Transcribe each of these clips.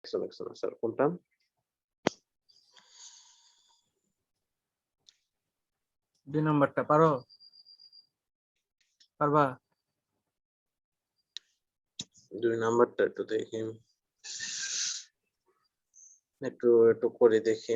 Sir কোনটা? দুই নাম্বারটা পারবা? 2 নাম্বারটা একটু দেখি, একটু করে দেখি।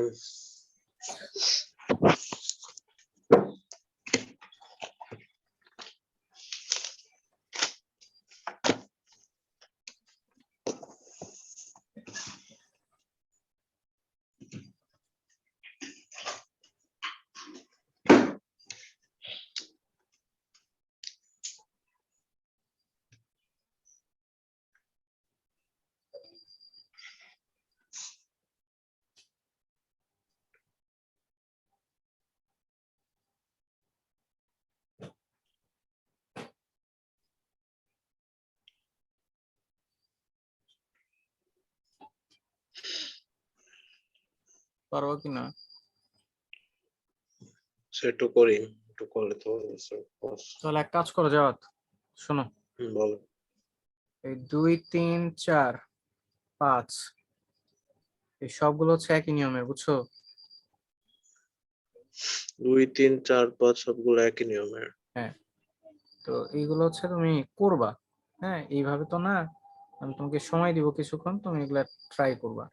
পারবা কিনা? স্যার একটু করি, একটু করলে তো স্যার তাহলে এক কাজ করো জাওয়াত, শোনো, বলো। এই 2 3 4 5 এই সবগুলো হচ্ছে একই নিয়মের, বুঝছো? 2 3 4 5 সবগুলো একই নিয়মের। হ্যাঁ, তো এইগুলো হচ্ছে তুমি করবা। হ্যাঁ, এইভাবে তো না, আমি তোমাকে সময় দিব কিছুক্ষণ, তুমি এগুলা ট্রাই করবা।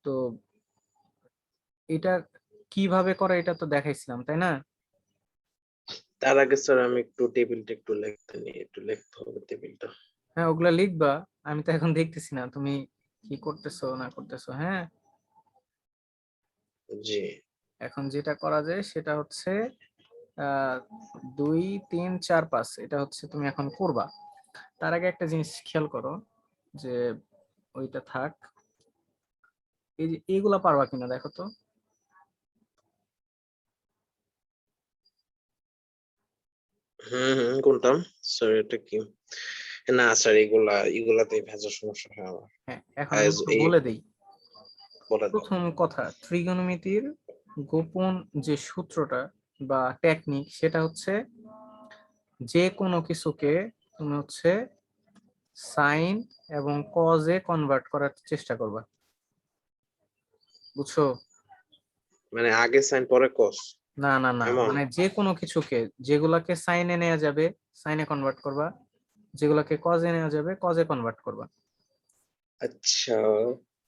তো এটা কিভাবে করে এটা তো দেখাইছিলাম, তাই না? তার আগে স্যার আমি একটু টেবিলটা একটু লিখতে হবে টেবিলটা। হ্যাঁ, ওগুলা লিখবা। আমি তো এখন দেখতেছি না তুমি কি করতেছো না করতেছো। হ্যাঁ, জি। এখন যেটা করা যায় সেটা হচ্ছে 2 3 4 5 এটা হচ্ছে তুমি এখন করবা। তার আগে একটা জিনিস খেয়াল করো, যে ওইটা থাক, এই যে এইগুলা পারবা কিনা দেখো তো। কোনটা? স্যার এটা কি? না স্যার এগুলাতেই ভেজার সমস্যা হয় আমার। হ্যাঁ, এখন আমি একটু বলে দেই। বলে দাও। প্রথম কথা, ত্রিগোণমিতির গোপন যে সূত্রটা বা টেকনিক সেটা হচ্ছে যে কোনো কিছুকে তুমি হচ্ছে সাইন এবং কজে কনভার্ট করার চেষ্টা করবা, বুঝছো? মানে আগে সাইন পরে কস, না না না, এমন? মানে যে কোনো কিছুকে, যেগুলাকে সাইনে নেওয়া যাবে সাইনে কনভার্ট করবা, যেগুলাকে কজে নেওয়া যাবে কজে কনভার্ট করবা, আচ্ছা,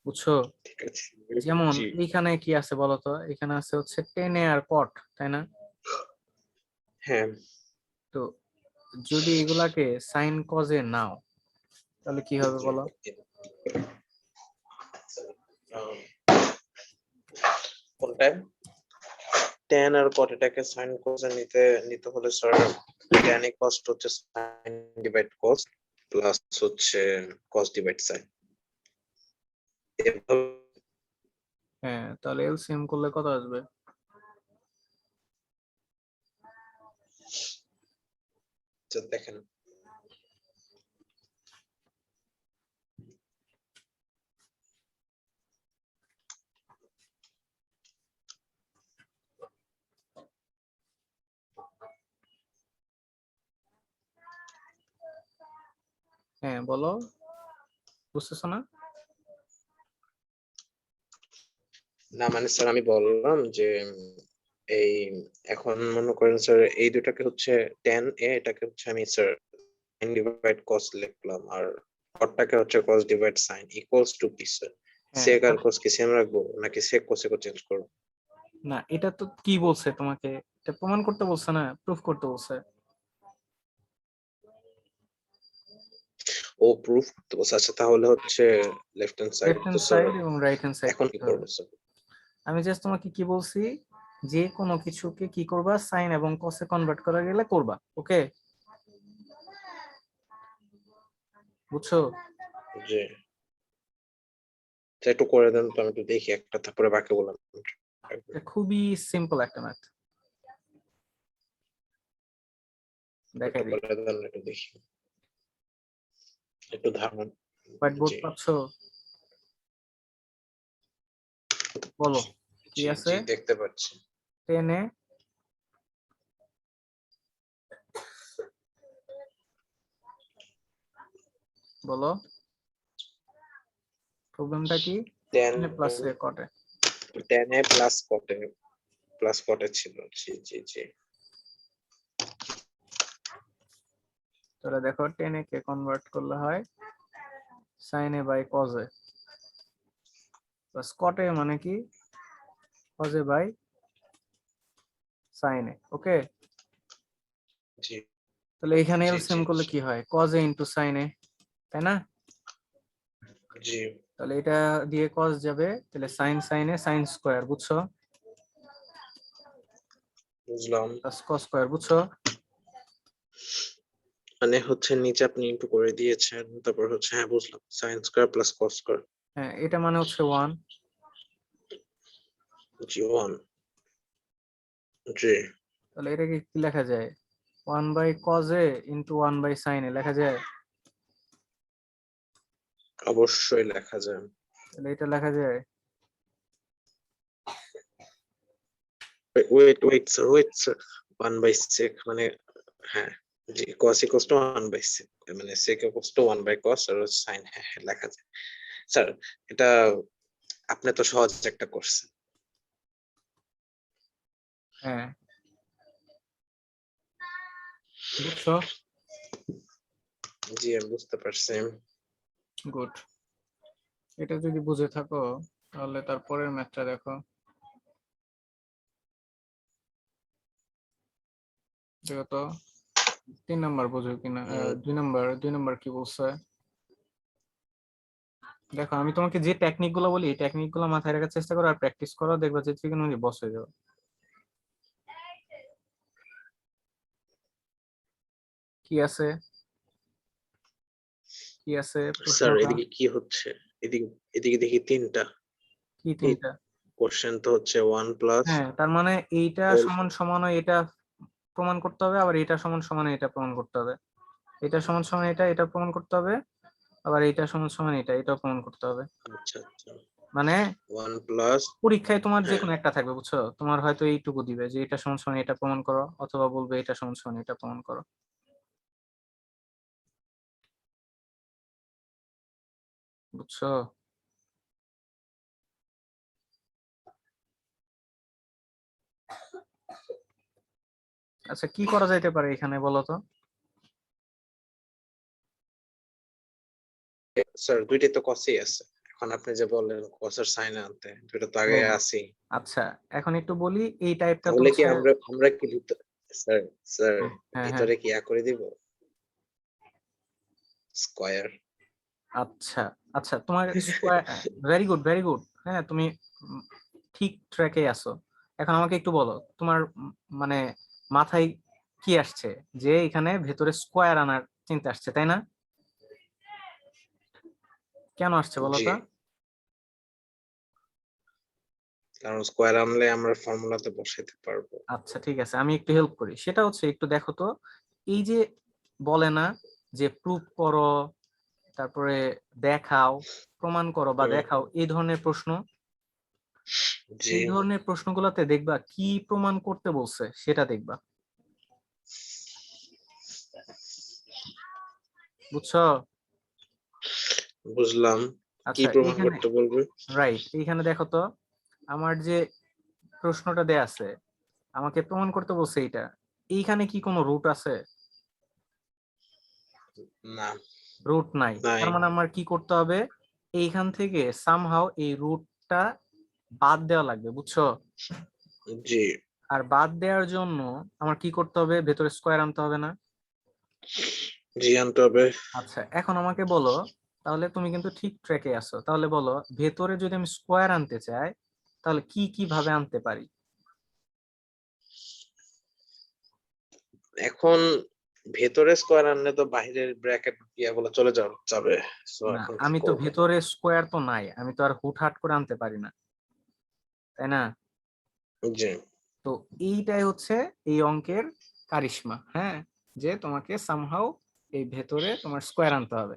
বুঝছো? ঠিক আছে। যেমন জি। এইখানে কি আছে বলতো, এখানে আছে হচ্ছে টেনে আর কট, তাই না? হ্যাঁ। তো যদি এগুলাকে সাইন কজে নাও তাহলে কি হবে বলো? কোনটা? tan আর cot এটাকে sin cos এ নিতে হলে স্যার tan এ cost হচ্ছে sin ডিভাইড cos প্লাস হচ্ছে cos ডিভাইড sin। হ্যাঁ, তাহলে এলসিএম করলে কত আসবে? দেখেন, হ্যাঁ বলো, বুঝতেছো না? না মানে স্যার আমি বললাম যে এই এখন মনে করেন স্যার এই দুটাকে হচ্ছে tan a এটাকে হচ্ছে আমি স্যার sin ডিভাইড cos লিখলাম, আর cotটাকে হচ্ছে cos divide sin equals to কি স্যার? হ্যাঁ, sec আর cos কি সেম রাখবো নাকি sec cos এ চেঞ্জ করবো? না এটা তো কি বলছে তোমাকে, এটা প্রমাণ করতে বলছে না, প্রুফ করতে বলছে। ও প্রুফ করতে বলছে। আচ্ছা তাহলে হচ্ছে লেফট হ্যান্ড সাইড লেফট তো হ্যান্ড স্যার সাইড এবং রাইট হ্যান্ড সাইড এখন কি করতে হবে। করবো স্যার? আমি জাস্ট তোমাকে কি বলছি, যে কোনো কিছুকে কি করবা, সাইন এবং কসে কনভার্ট করা গেলে করবা, ওকে? বুঝছো? জি, একটু করে দেন তো, আমি একটু দেখি একটা, তারপরে বাকি বললাম। এটা খুবই সিম্পল একটা ম্যাথ, দেখাই একটু দিই। করে দেন, একটু দেখি, একটু ধারণা। হোয়াইট বোর্ড জি পাচ্ছো? বলো কি জি আছে। জি দেখতে পাচ্ছি। টেনে বলো প্রবলেমটা কি? 10 প্লাস কটে 10 প্লাস কটে ছিল। জি জি জি। তাহলে দেখো 10 কে কনভার্ট করলে হয় sin a by cos a plus cot a মানে কি cos a by sin a। Okay, জি তাহলে এখানে জি জি এলসিএম করলে জি কি হয় cos a into sin a, তাই না? জি তাহলে এটা দিয়ে cos যাবে, তাহলে sin a sin স্কয়ার, বুঝছো? বুঝলাম। প্লাস cos স্কয়ার, বুঝছো? মানে হচ্ছে নিচে আপনি ইনটু করে দিয়েছেন, তারপর হচ্ছে হ্যাঁ বুঝলাম, sine square plus cos square. হ্যাঁ, এটা মানে হচ্ছে 1। জি 1। জি তাহলে এটাকে কি লেখা যায়? 1 by cos a into 1 by sin a লেখা যায়? অবশ্যই লেখা যায়। তাহলে এটা লেখা যায় wait wait sir, wait sir, 1 by sec মানে হ্যাঁ জি cos equals to 1 by sec, মানে sec equals to 1 by cos আর sin, হ্যাঁ হ্যাঁ লেখা যায় স্যার। এটা আপনি তো সহজ একটা করছেন। হ্যাঁ, বুঝছো? জি আমি বুঝতে পারছি। গুড। এটা যদি বুঝে থাকো তাহলে তারপরের ম্যাথটা দেখো। দেখো তো 3 নাম্বার বুঝো কিনা, হুম, 2 নাম্বার কি বলছে? দেখো আমি তোমাকে যে টেকনিক গুলো বলি এই টেকনিক গুলো মাথায় রাখার চেষ্টা করো আর প্র্যাকটিস করো, দেখবা যে ট্রিগোনমিতি বস হয়ে যাবে। কি আছে, কি আছে স্যার প্রশ্নটা? এদিকে কি হচ্ছে? এদিকে এদিকে দেখি তিনটা। কি এই 3টা? কোশ্চেন তো হচ্ছে 1 প্লাস হ্যাঁ, তার মানে এইটা হোল। সমান সমান এটা প্রমাণ করতে হবে, আবার এটা সমান সমান এটা প্রমাণ করতে হবে, এটা সমান সমান এটা এটা প্রমাণ করতে হবে, আবার এটা সমান সমান এটা এটাও প্রমাণ করতে হবে। আচ্ছা আচ্ছা, মানে 1 প্লাস, পরীক্ষায় তোমার যে হ্যাঁ কোনো একটা থাকবে, বুঝছো? তোমার হয়তো এইটুকু দিবে যে এটা সমান সমান এটা প্রমাণ করো, অথবা বলবে এটা সমান সমান এটা প্রমাণ করো, বুঝছো? আচ্ছা, কি করা যাইতে পারে এখানে বলো তো? স্যার দুইটাই তো কসই আছে। এখন আপনি যে বললেন কসের সাইন আনতে, দুইটা তো আগে Very good. আছি। আচ্ছা, এখন একটু বলি এই টাইপটা তো তাহলে কি হচ্ছে। আমরা আমরা কি স্যার স্যার হ্যাঁ হ্যাঁ, ভিতরে কি করে দিব স্কয়ার? আচ্ছা আচ্ছা, তোমার square, very good very good. হ্যাঁ, তুমি উম, ঠিক ট্র্যাকে আছো। এখন আমাকে একটু বলো তোমার মানে মাথায় কি আসছে, যে এখানে ভেতরে স্কয়ার আনার চিন্তা আসছে, তাই না? কেন আসছে বলো জি, তো? কারণ স্কয়ার আনলে আমরা ফর্মুলাতে বসাইতে পারবো। আচ্ছা ঠিক আছে, আমি একটু হেল্প করি। সেটা হচ্ছে একটু দেখো তো, এই যে বলে না যে প্রুফ করো, তারপরে দেখাও, প্রমাণ করো বা হুম, দেখাও, এই ধরনের প্রশ্ন, জি এই ধরনের প্রশ্নগুলোতে দেখবা কি প্রমাণ করতে বলছে সেটা দেখবা, বুঝছো? বুঝলাম। কি আচ্ছা প্রমাণ এইখানে, করতে বলবে? রাইট, এইখানে দেখো তো আমার যে প্রশ্নটা দেয়া আছে, আমাকে প্রমাণ করতে বলছে এইটা, এইখানে কি কোনো রুট আছে? না, রুট নাই। নাই। তার মানে আমার কি করতে হবে, এইখান থেকে সামহাও এই রুটটা বাদ দেওয়া লাগবে, বুঝছো? জি আর বাদ দেওয়ার জন্য আমার কি করতে হবে, ভেতরে স্কোয়ার আনতে হবে না? জি আনতে হবে। আচ্ছা, এখন আমাকে বলো, তাহলে তুমি কিন্তু ঠিক ট্র্যাকে আছো, তাহলে বলো ভেতরে যদি আমি স্কোয়ার আনতে চাই তাহলে কি কি ভাবে আনতে পারি? এখন ভেতরে স্কয়ার আনলে তো বাইরের ব্র্যাকেট ইয়াগুলো চলে যাবে। সো না, এখন কি আমি তো করব? ভেতরে স্কোয়ার তো নাই, আমি তো আর হুটহাট করে আনতে পারি না, তাই না? জি তো এইটাই হচ্ছে এই অঙ্কের কারিশমা, হ্যাঁ, যে তোমাকে সামহাও এই ভেতরে তোমার স্কোয়ার আনতে হবে।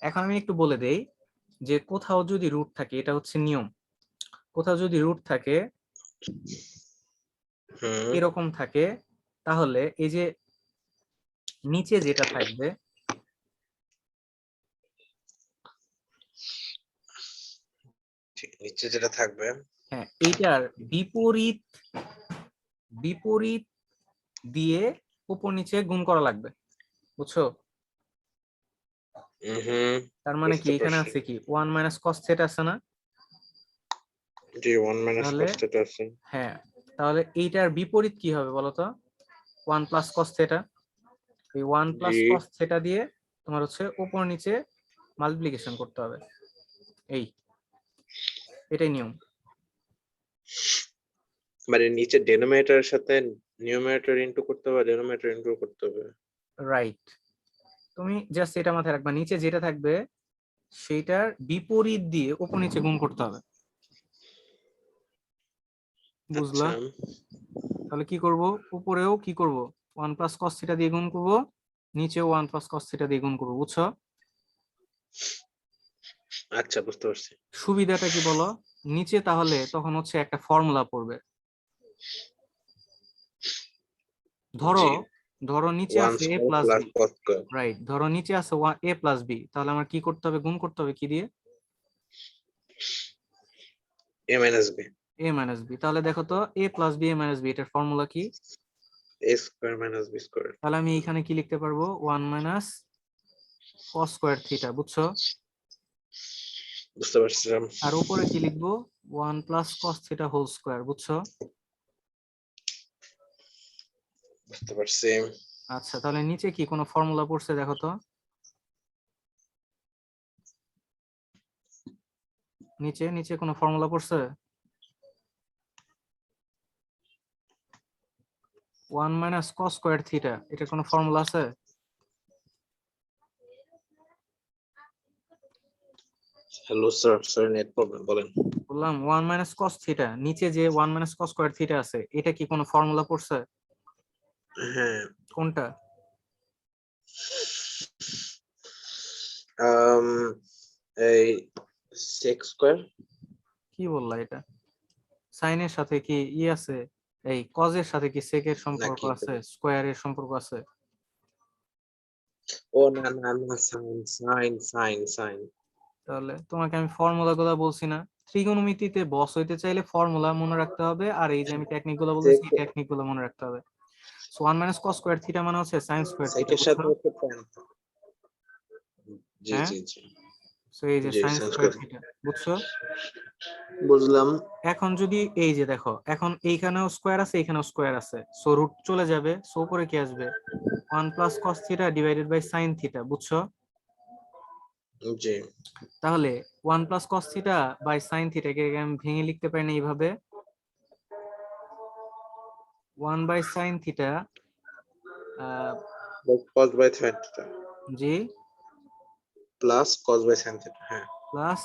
এখন আমি একটু বলে দেই যে কোথাও যদি রুট থাকে, এটা হচ্ছে নিয়ম, কোথাও যদি রুট থাকে হুম, এরকম থাকে, তাহলে এই যে নিচে যেটা থাকবে নিচে যেটা থাকবে হ্যাঁ, এইটার বিপরীত বিপরীত দিয়ে উপর নিচে গুণ করা লাগবে, বুঝছো? হুম, তার মানে কি বুঝতে এখানে পারছি। আছে কি 1 মাইনাস cos থিটা আছে না? জি 1 মাইনাস তাহলে cos থিটা আছে। হ্যাঁ, তাহলে এইটার বিপরীত কি হবে বলো তো? 1 প্লাস cos থিটা। এই 1 জি প্লাস cos থিটা দিয়ে তোমার হচ্ছে উপর নিচে মাল্টিপ্লিকেশন করতে হবে, এই এটাই নিয়ম। মানে নিচে ডেনোমিনেটরের সাথে নিউমারেটর ইনটু করতে হবে, ডেনোমিনেটর ইনটু করতে হবে। রাইট, তুমি জাস্ট এটা মাথায় রাখবা, নিচে যেটা থাকবে সেইটার বিপরীত দিয়ে উপর নিচে গুণ করতে হবে, বুঝলা? আচ্ছা তাহলে কি করব, উপরেও কি করব 1 প্লাস cos থিটা দিয়ে গুণ করব, নিচেও 1 প্লাস cos থিটা দিয়ে গুণ করব, বুঝছো? আচ্ছা বুঝতে পারছি। সুবিধাটা কি বলো, নিচে তাহলে তখন হচ্ছে একটা ফর্মুলা পড়বে। ধরো জি ধরো নিচে 1 আছে a square plus plus B, cos square. Right, ধরো নিচে আছে a প্লাস বি, তাহলে আমার কি করতে হবে, গুণ করতে হবে কি দিয়ে? a minus b। a minus B. তাহলে দেখো তো a plus B a minus B এটার ফর্মুলা কি? a square minus b square. তাহলে আমি এখানে কি লিখতে পারবো, 1 মাইনাস cos স্কয়ার থিটা, বুঝছো? বুঝতে পারছিলাম। আর উপরে কি লিখবো, 1 plus cos theta whole square, বুঝছো? বুঝতে পারছি। আচ্ছা, তাহলে নিচে কি কোনো ফর্মুলা পড়ছে দেখো তো, নিচে নিচে কোনো ফর্মুলা পড়ছে? 1 মাইনাস cos স্কয়ার থিটা এটা কোনো ফর্মুলা আছে? হ্যালো স্যার নেট প্রবলেম বলেন। বললাম 1 মাইনাস cos থিটা, নিচে যে 1 মাইনাস cos স্কয়ার থিটা আছে এটা কি কোনো ফর্মুলা পড়ছে? হ্যাঁ কোনটা? আম এই sec স্কয়ার। কি বললা এটা? সাইনের সাথে কি আছে, এই cos এর সাথে কি sec এর সম্পর্ক নাকি আছে, স্কয়ার এর সম্পর্ক আছে? ও না না না সাইন সাইন সাইন সাইন। তাহলে তোমাকে আমি ফর্মুলা গুলো বলছি না, ত্রিগোণমিতিতে বস হইতে চাইলে ফর্মুলা মনে রাখতে হবে, আর এই যে আমি টেকনিক গুলো বলতেছি এই টেকনিক গুলো মনে রাখতে হবে। So 1 minus cos square theta মানে হচ্ছে sin স্কয়ার থিটা, সেকের বুঝছো? সাথে হচ্ছে tan। জি হ্যাঁ, জি জি সো এই যে জি sin sine square square theta, বুঝছো? বুঝলাম। এখন যদি এই যে দেখো, এখন এইখানেও স্কয়ার আছে এখানেও স্কয়ার আছে, সো রুট চলে যাবে, সো উপরে কি আসবে, 1 plus cos theta divided by sin theta, বুঝছো? জি তাহলে 1 plus cos theta by sin theta কে আমি ভেঙে লিখতে পারি না এইভাবে, 1 by sin theta, cos by sin theta জি, plus cos by sin theta. হ্যাঁ plus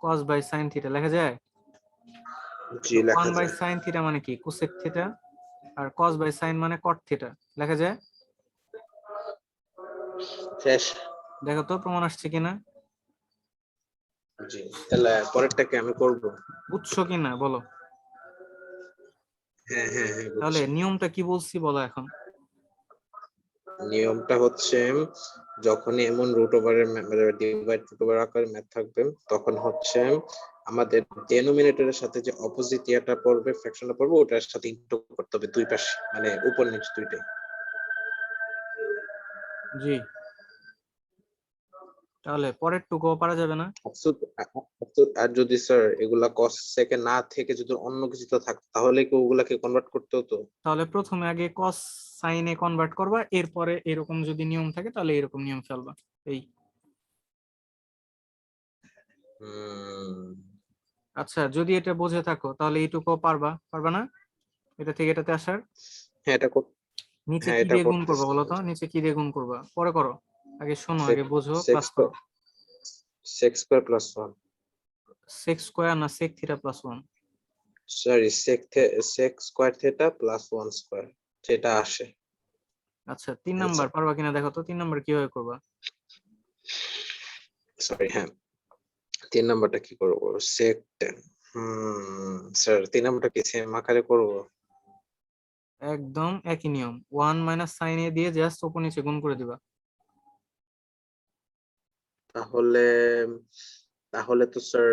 cos by sin theta লেখা যায়। জি তো লেখা 1 বাই যায়। sin থিটা মানে কি, cosec থিটা, আর cos বাই sin মানে cot থিটা, লেখা যায়। শেষ। দেখো তো প্রমাণ আসছে কিনা, জি তাহলে পরেরটা কি আমি করব? বুঝছো কিনা বলো? হ্যাঁ হ্যাঁ হ্যাঁ তাহলে বুঝছি। নিয়মটা কি বলছি বলো এখন। নিয়মটা হচ্ছে যখনই এমন রুট ওভারের ডিভাইড রুট ওভার আকারে ম্যাথ থাকবে তখন হচ্ছে আমাদের ডেনোমিনেটরের সাথে যে অপোজিট ইয়াটা পড়বে ফ্র্যাকশনটা পড়বে ওটার সাথে ইন্টু করতে হবে দুই পাশে মানে উপর নিচ দুইটাই। জি, তাহলে পরের টুকুও পারা যাবে না? আর যদি স্যার এগুলা কস সেকে না থেকে যদি অন্য কিছুতে থাকতো তাহলে কি ওগুলাকে কনভার্ট করতে হতো? তাহলে প্রথমে আগে cos sin এ কনভার্ট করবা, এরপরে এরকম যদি নিয়ম থাকে তাহলে এরকম নিয়ম ফেলবা, এই। হুম আচ্ছা, যদি এটা বুঝে থাকো তাহলে এইটুকু পারবা, পারবা না এটা থেকে এটাতে আসার? হ্যাঁ নিচে হ্যাঁ কি এটা দিয়ে গুণ করবা করতেছি। বলো তো, নিচে কি দিয়ে গুণ করবা পরে করো, আগে শোনো, আগে বোঝো, সেক্স ক্লাস করো। Sec x square plus 1 sec square না sec theta plus 1? Sorry sec square theta plus 1 square সেটা আসে আচ্ছা, 3 নাম্বার অ্যান্সার। পারবা কিনা দেখো তো, 3 নাম্বার কিভাবে করবা? সরি হ্যাঁ 3 নাম্বারটা কি করবো সেক 10। স্যার 3 নাম্বারটা কি সেম আকারে করবো? একদম একই নিয়ম, 1 মাইনাস সাইন এ দিয়ে জাস্ট উপর নিচে গুণ করে দিবা। তাহলে তাহলে তো স্যার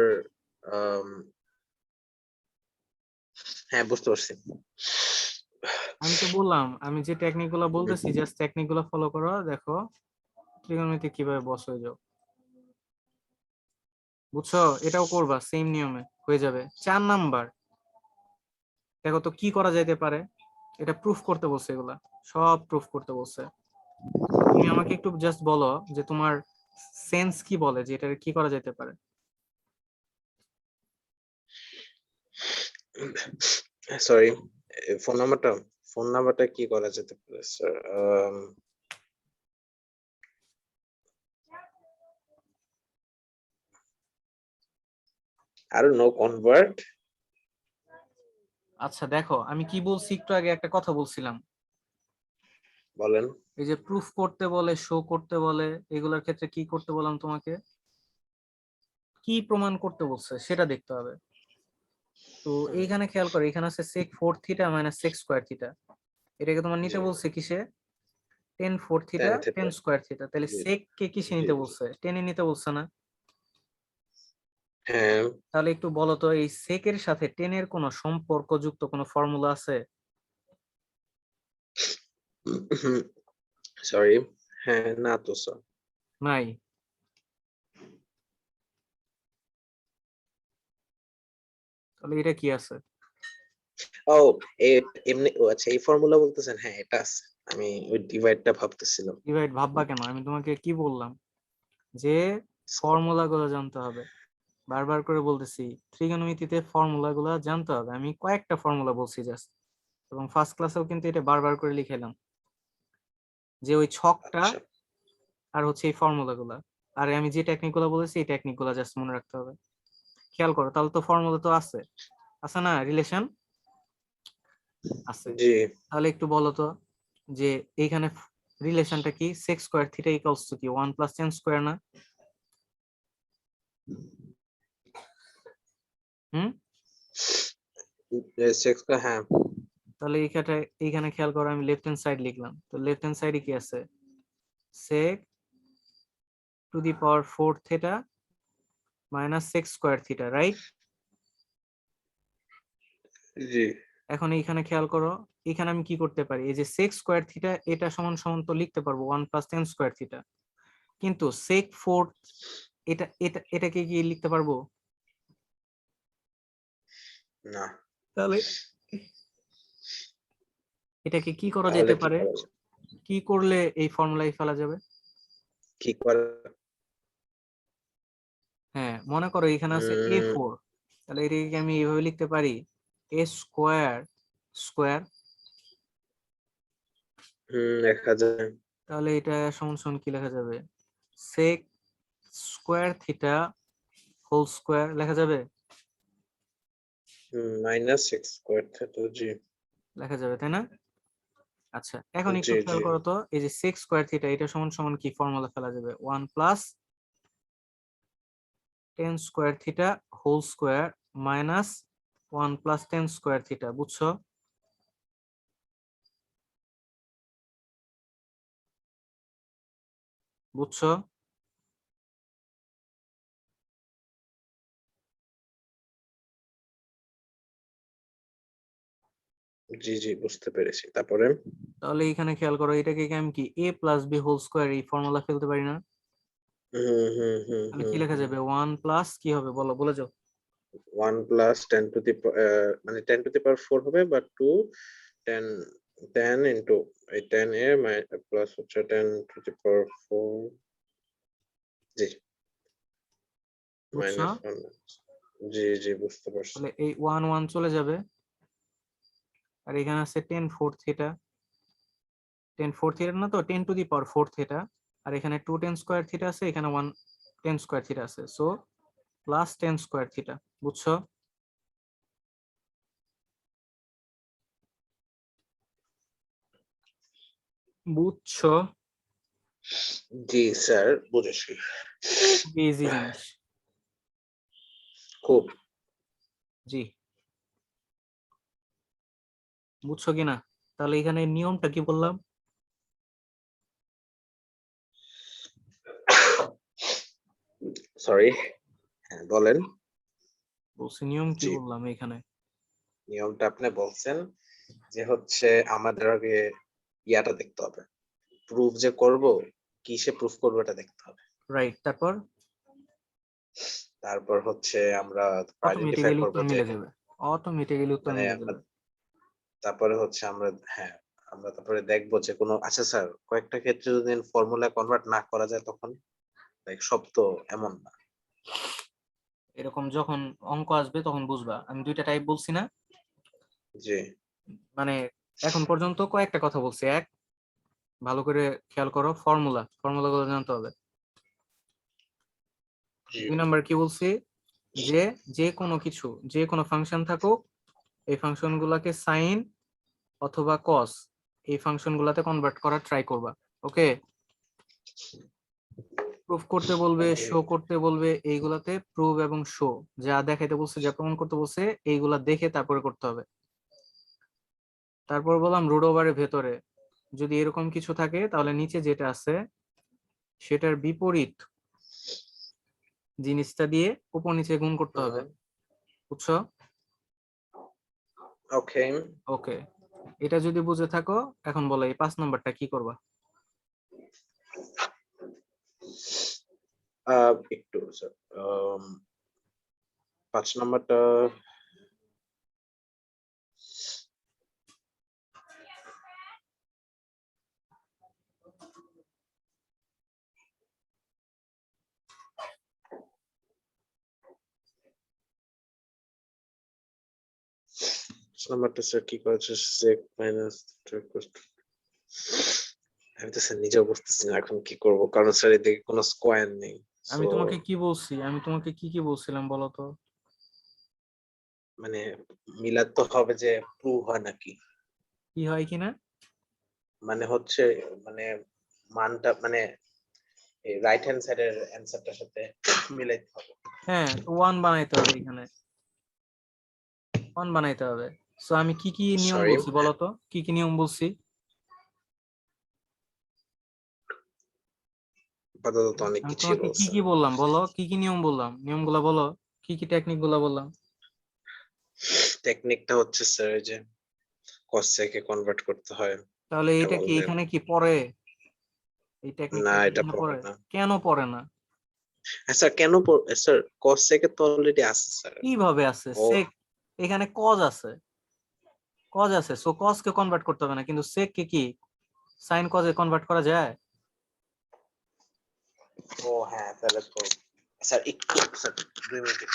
হ্যাঁ, বুঝতে পারছি। আমি তো বললাম, আমি যে টেকনিক গুলো বলতেছি জাস্ট টেকনিক গুলো ফলো করো, দেখো ট্রিগোনোমেট্রি কিভাবে বস হয়ে যাও। বুঝছো? এটাও করবা সেম নিয়মে, হয়ে যাবে। 4 নাম্বার, দেখো তো কি করা যাইতে পারে। এটা প্রুফ করতে বলছে, এগুলা সব প্রুফ করতে বলছে। তুমি আমাকে একটু জাস্ট বলো যে তোমার সেন্স কি বলে যে এটা কি করা যেতে পারে। সরি, ফোন নাম্বারটা কি করা যেতে পারে sir? I don't know, convert. আচ্ছা দেখো, আমি কি বলছি একটু আগে, একটা কথা বলছিলাম, বলেন। এই যে প্রুফ করতে বলে, শো করতে বলে, এগুলোর ক্ষেত্রে কি করতে বললাম তোমাকে, কি প্রমাণ করতে বলছে সেটা দেখতে হবে। তো এইখানে খেয়াল করো, এখানে আছে sec 4 theta minus sec square theta, এটাকে তোমার নিতে জি, বলছে কিসে? tan 4 theta 10 tan theta. Square theta, তাহলে জি, sec কে কিসে জি, নিতে জি। বলছে? tan এ নিতে বলছে না? হ্যাঁ। তাহলে একটু বলো তো, এই sec এর সাথে tan এর কোনো সম্পর্কযুক্ত কোনো ফর্মুলা আছে? সরি, হ্যাঁ, না তো স্যার। নাই। তাহলে এটা কি আছে? ও, এমনি, ও আচ্ছা, এই ফর্মুলা বলতেছেন, হ্যাঁ এটা আছে। আমি ওই ডিভাইডটা ভাবতেছিলাম। ডিভাইড ভাববা কেন? আমি তোমাকে কি বললাম যে ফর্মুলা গুলো জানতে হবে। বারবার করে বলতেছি, ত্রিগোণমিতিতে ফর্মুলা গুলো জানতে হবে। আমি কয়েকটা ফর্মুলা বলছি জাস্ট, এবং ফার্স্ট ক্লাসেও কিন্তু এটা বারবার করে লিখেলাম, যে ওই ছকটা আচ্ছা, আর হচ্ছে এই ফর্মুলা গুলা, আর আমি যে টেকনিক গুলো বলেছি এই টেকনিক গুলা জাস্ট মনে রাখতে হবে। খেয়াল করো, তাহলে তো ফর্মুলা তো আছে, আছে না? রিলেশন আছে। জি, তাহলে একটু বলো তো যে এইখানে রিলেশনটা কি? sec square theta equals to কি 1 প্লাস tan স্কয়ার না? হুম? সেক্স, হ্যাঁ। তাহলে এইখানে এইখানে খেয়াল করো, আমি লেফট হ্যান্ড সাইড লিখলাম, তো লেফট হ্যান্ড সাইডে কি আছে? sec to the power 4 theta minus sec square theta, right? জি, এখন এইখানে খেয়াল করো, এখানে আমি কি করতে পারি, এই যে sec স্কয়ার থিটা এটা সমান সমান তো লিখতে পারবো 1 প্লাস tan স্কয়ার থিটা, কিন্তু sec 4 এটাকে কি লিখতে পারবো? না। তাহলে এটাকে কি করা তাহলে যেতে কি পারে? করা যায়? কি করলে এই ফর্মুলায় ফেলা যাবে? কি করা? হ্যাঁ, মনে করো এখানে আছে উম, a4, তাহলে এটাকে আমি এইভাবে লিখতে পারি, a স্কোয়ার স্কোয়ার, দেখা যায়। তাহলে এটা সমান সমান কি লেখা যাবে? sec square theta whole square লেখা যাবে? মাইনাস সিক্স স্কোয়ার থিটা, জি। লেখা যাবে, তাই না? আচ্ছা, এখন একটু জি, খেয়াল জি। করো তো, এই যে sec স্কোয়ার থিটা এটা সমান সমান কি ফর্মুলা ফেলা যাবে? 1 plus tan square theta whole square minus 1 plus tan square theta, বুঝছো? বুঝছো? জি, জি, বুঝতে পেরেছি। তারপরে? তাহলে এখানে খেয়াল করো, এটাকে কি আমি কি a plus B whole square এই ফর্মুলা ফেলতে পারি না? হুম, হুম, হুম, তাহলে হুম, কি লেখা হুম। যাবে? 1 প্লাস কি হবে বলো, বলে যাও। 1 প্লাস 10 টু দি, মানে 10 টু দি পাওয়ার 4 হবে, বা 2 10, 10 ইন্টু এই 10 এ প্লাস হচ্ছে 10 টু দি পাওয়ার 4। জি, বুঝছো? মাইনাস 1। জি, জি, বুঝতে পারছি। তাহলে এই 1 1 চলে যাবে, আর এখানে আছে 10 4 থিটা, 10 4 থিটা না, তো 10 টু দি পাওয়ার 4 থিটা, আর এখানে 2 10 স্কয়ার থিটা আছে, এখানে 1 10 স্কয়ার থিটা আছে, সো প্লাস 10 স্কয়ার থিটা। বুঝছো? বুঝছো? জি স্যার, বুঝেছি। খুবই ইজি জিনিস। খুব। জি, বুঝছো কিনা? তাহলে এখানে নিয়মটা কি বললাম? সরি, হ্যাঁ বলেন। বলছি নিয়ম কি জি। বললাম এখানে? নিয়মটা আপনি বলছেন যে হচ্ছে আমাদের আগে ইয়াটা দেখতে হবে। প্রুফ যে করব, কিসে প্রুফ করব এটা দেখতে হবে। রাইট, তারপর তারপর হচ্ছে আমরা আইডেন্টিফাই অটোমেটিক্যালি করব উত্তর যে মিলে যাবে, অটোমেটিক্যালি উত্তর মানে মিলে আমরা যাবে। তারপরে হচ্ছে আমরা হ্যাঁ, আমরা তারপরে দেখব যে কোনো আচ্ছা স্যার কয়েকটা ক্ষেত্রে যদি ফর্মুলা কনভার্ট না করা যায় তখন? লাইক সব তো এমন না। এরকম যখন অঙ্ক আসবে তখন বুঝবা। আমি দুইটা টাইপ বলছি না, জি, মানে এখন পর্যন্ত কয়েকটা কথা বলছি। এক, ভালো করে খেয়াল করো, ফর্মুলা গুলো জানতে হবে। জি। 2 নাম্বার কি বলছি, যে যে কোনো কিছু, যে কোনো ফাংশন থাকুক, এই ফাংশন গুলাকে সাইন অথবা কস, এই ফাংশন গুলাতে কনভার্ট করার ট্রাই করবা। ওকে, প্রুফ করতে বলবে, ওকে, শো করতে বলবে, এইগুলাতে প্রুফ এবং শো, যা দেখাইতে বলছে, যা প্রমাণ করতে বলছে, এইগুলা দেখে তারপরে করতে হবে। তারপর বললাম রুট ওভারের ভেতরে যদি এরকম কিছু থাকে তাহলে নিচে যেটা আছে সেটার বিপরীত জিনিসটা দিয়ে উপর নিচে গুণ করতে হবে। বুঝছো? ওকে। ওকে, এটা যদি বুঝে থাকো, এখন বলো এই 5 নাম্বারটা কি করবা? একটু স্যার 5 নাম্বারটা স্যার কি করেছে sec মাইনাস আমি তো স্যার নিজেও বুঝতেছি না এখন কি করব কারণ স্যার এদিকে কোনো স্কোয়ার নেই। সো আমি তোমাকে কি বলছি? আমি তোমাকে কি কি বলছিলাম বলো তো? মানে মিলাদ তো হবে যে প্রুভ হয় নাকি, কি হয় কিনা? মানে হচ্ছে মানে মানটা মানে রাইট হ্যান্ড সাইডের অ্যান্সারটার সাথে মিলাইতে হবে। হ্যাঁ, ওয়ান বানাইতে হবে এখানে, ওয়ান বানাইতে হবে। সো আমি কি কি নিয়ম সরি, বলছি বলো তো, কি কি নিয়ম বলছি? আপাতত অনেক আমি কিছুই তোমাকে কি বলছেন। কি বললাম বলো, কি কি নিয়ম বললাম, নিয়মগুলো বলো, কি কি টেকনিক গুলা বললাম? টেকনিকটা হচ্ছে স্যার যে কসেকে কনভার্ট করতে হয়, তাহলে এটা এটা কি বললেন। এখানে কি পড়ে? এই না টেকনিকটা কি এটা এখানে পড়ে পড়ে? না। কেন পড়ে না? স্যার কেন স্যার কসেকে তো অলরেডি আছে স্যার। কিভাবে আছে? ও সেক, এখানে কজ আছে, কজ আছে, সো কজ কে কনভার্ট করতে হবে না, কিন্তু সেক কে কি সাইন কজে কনভার্ট করা যায়? ও হ্যাঁ তাহলে তো স্যার একটু স্যার 2 মিনিট।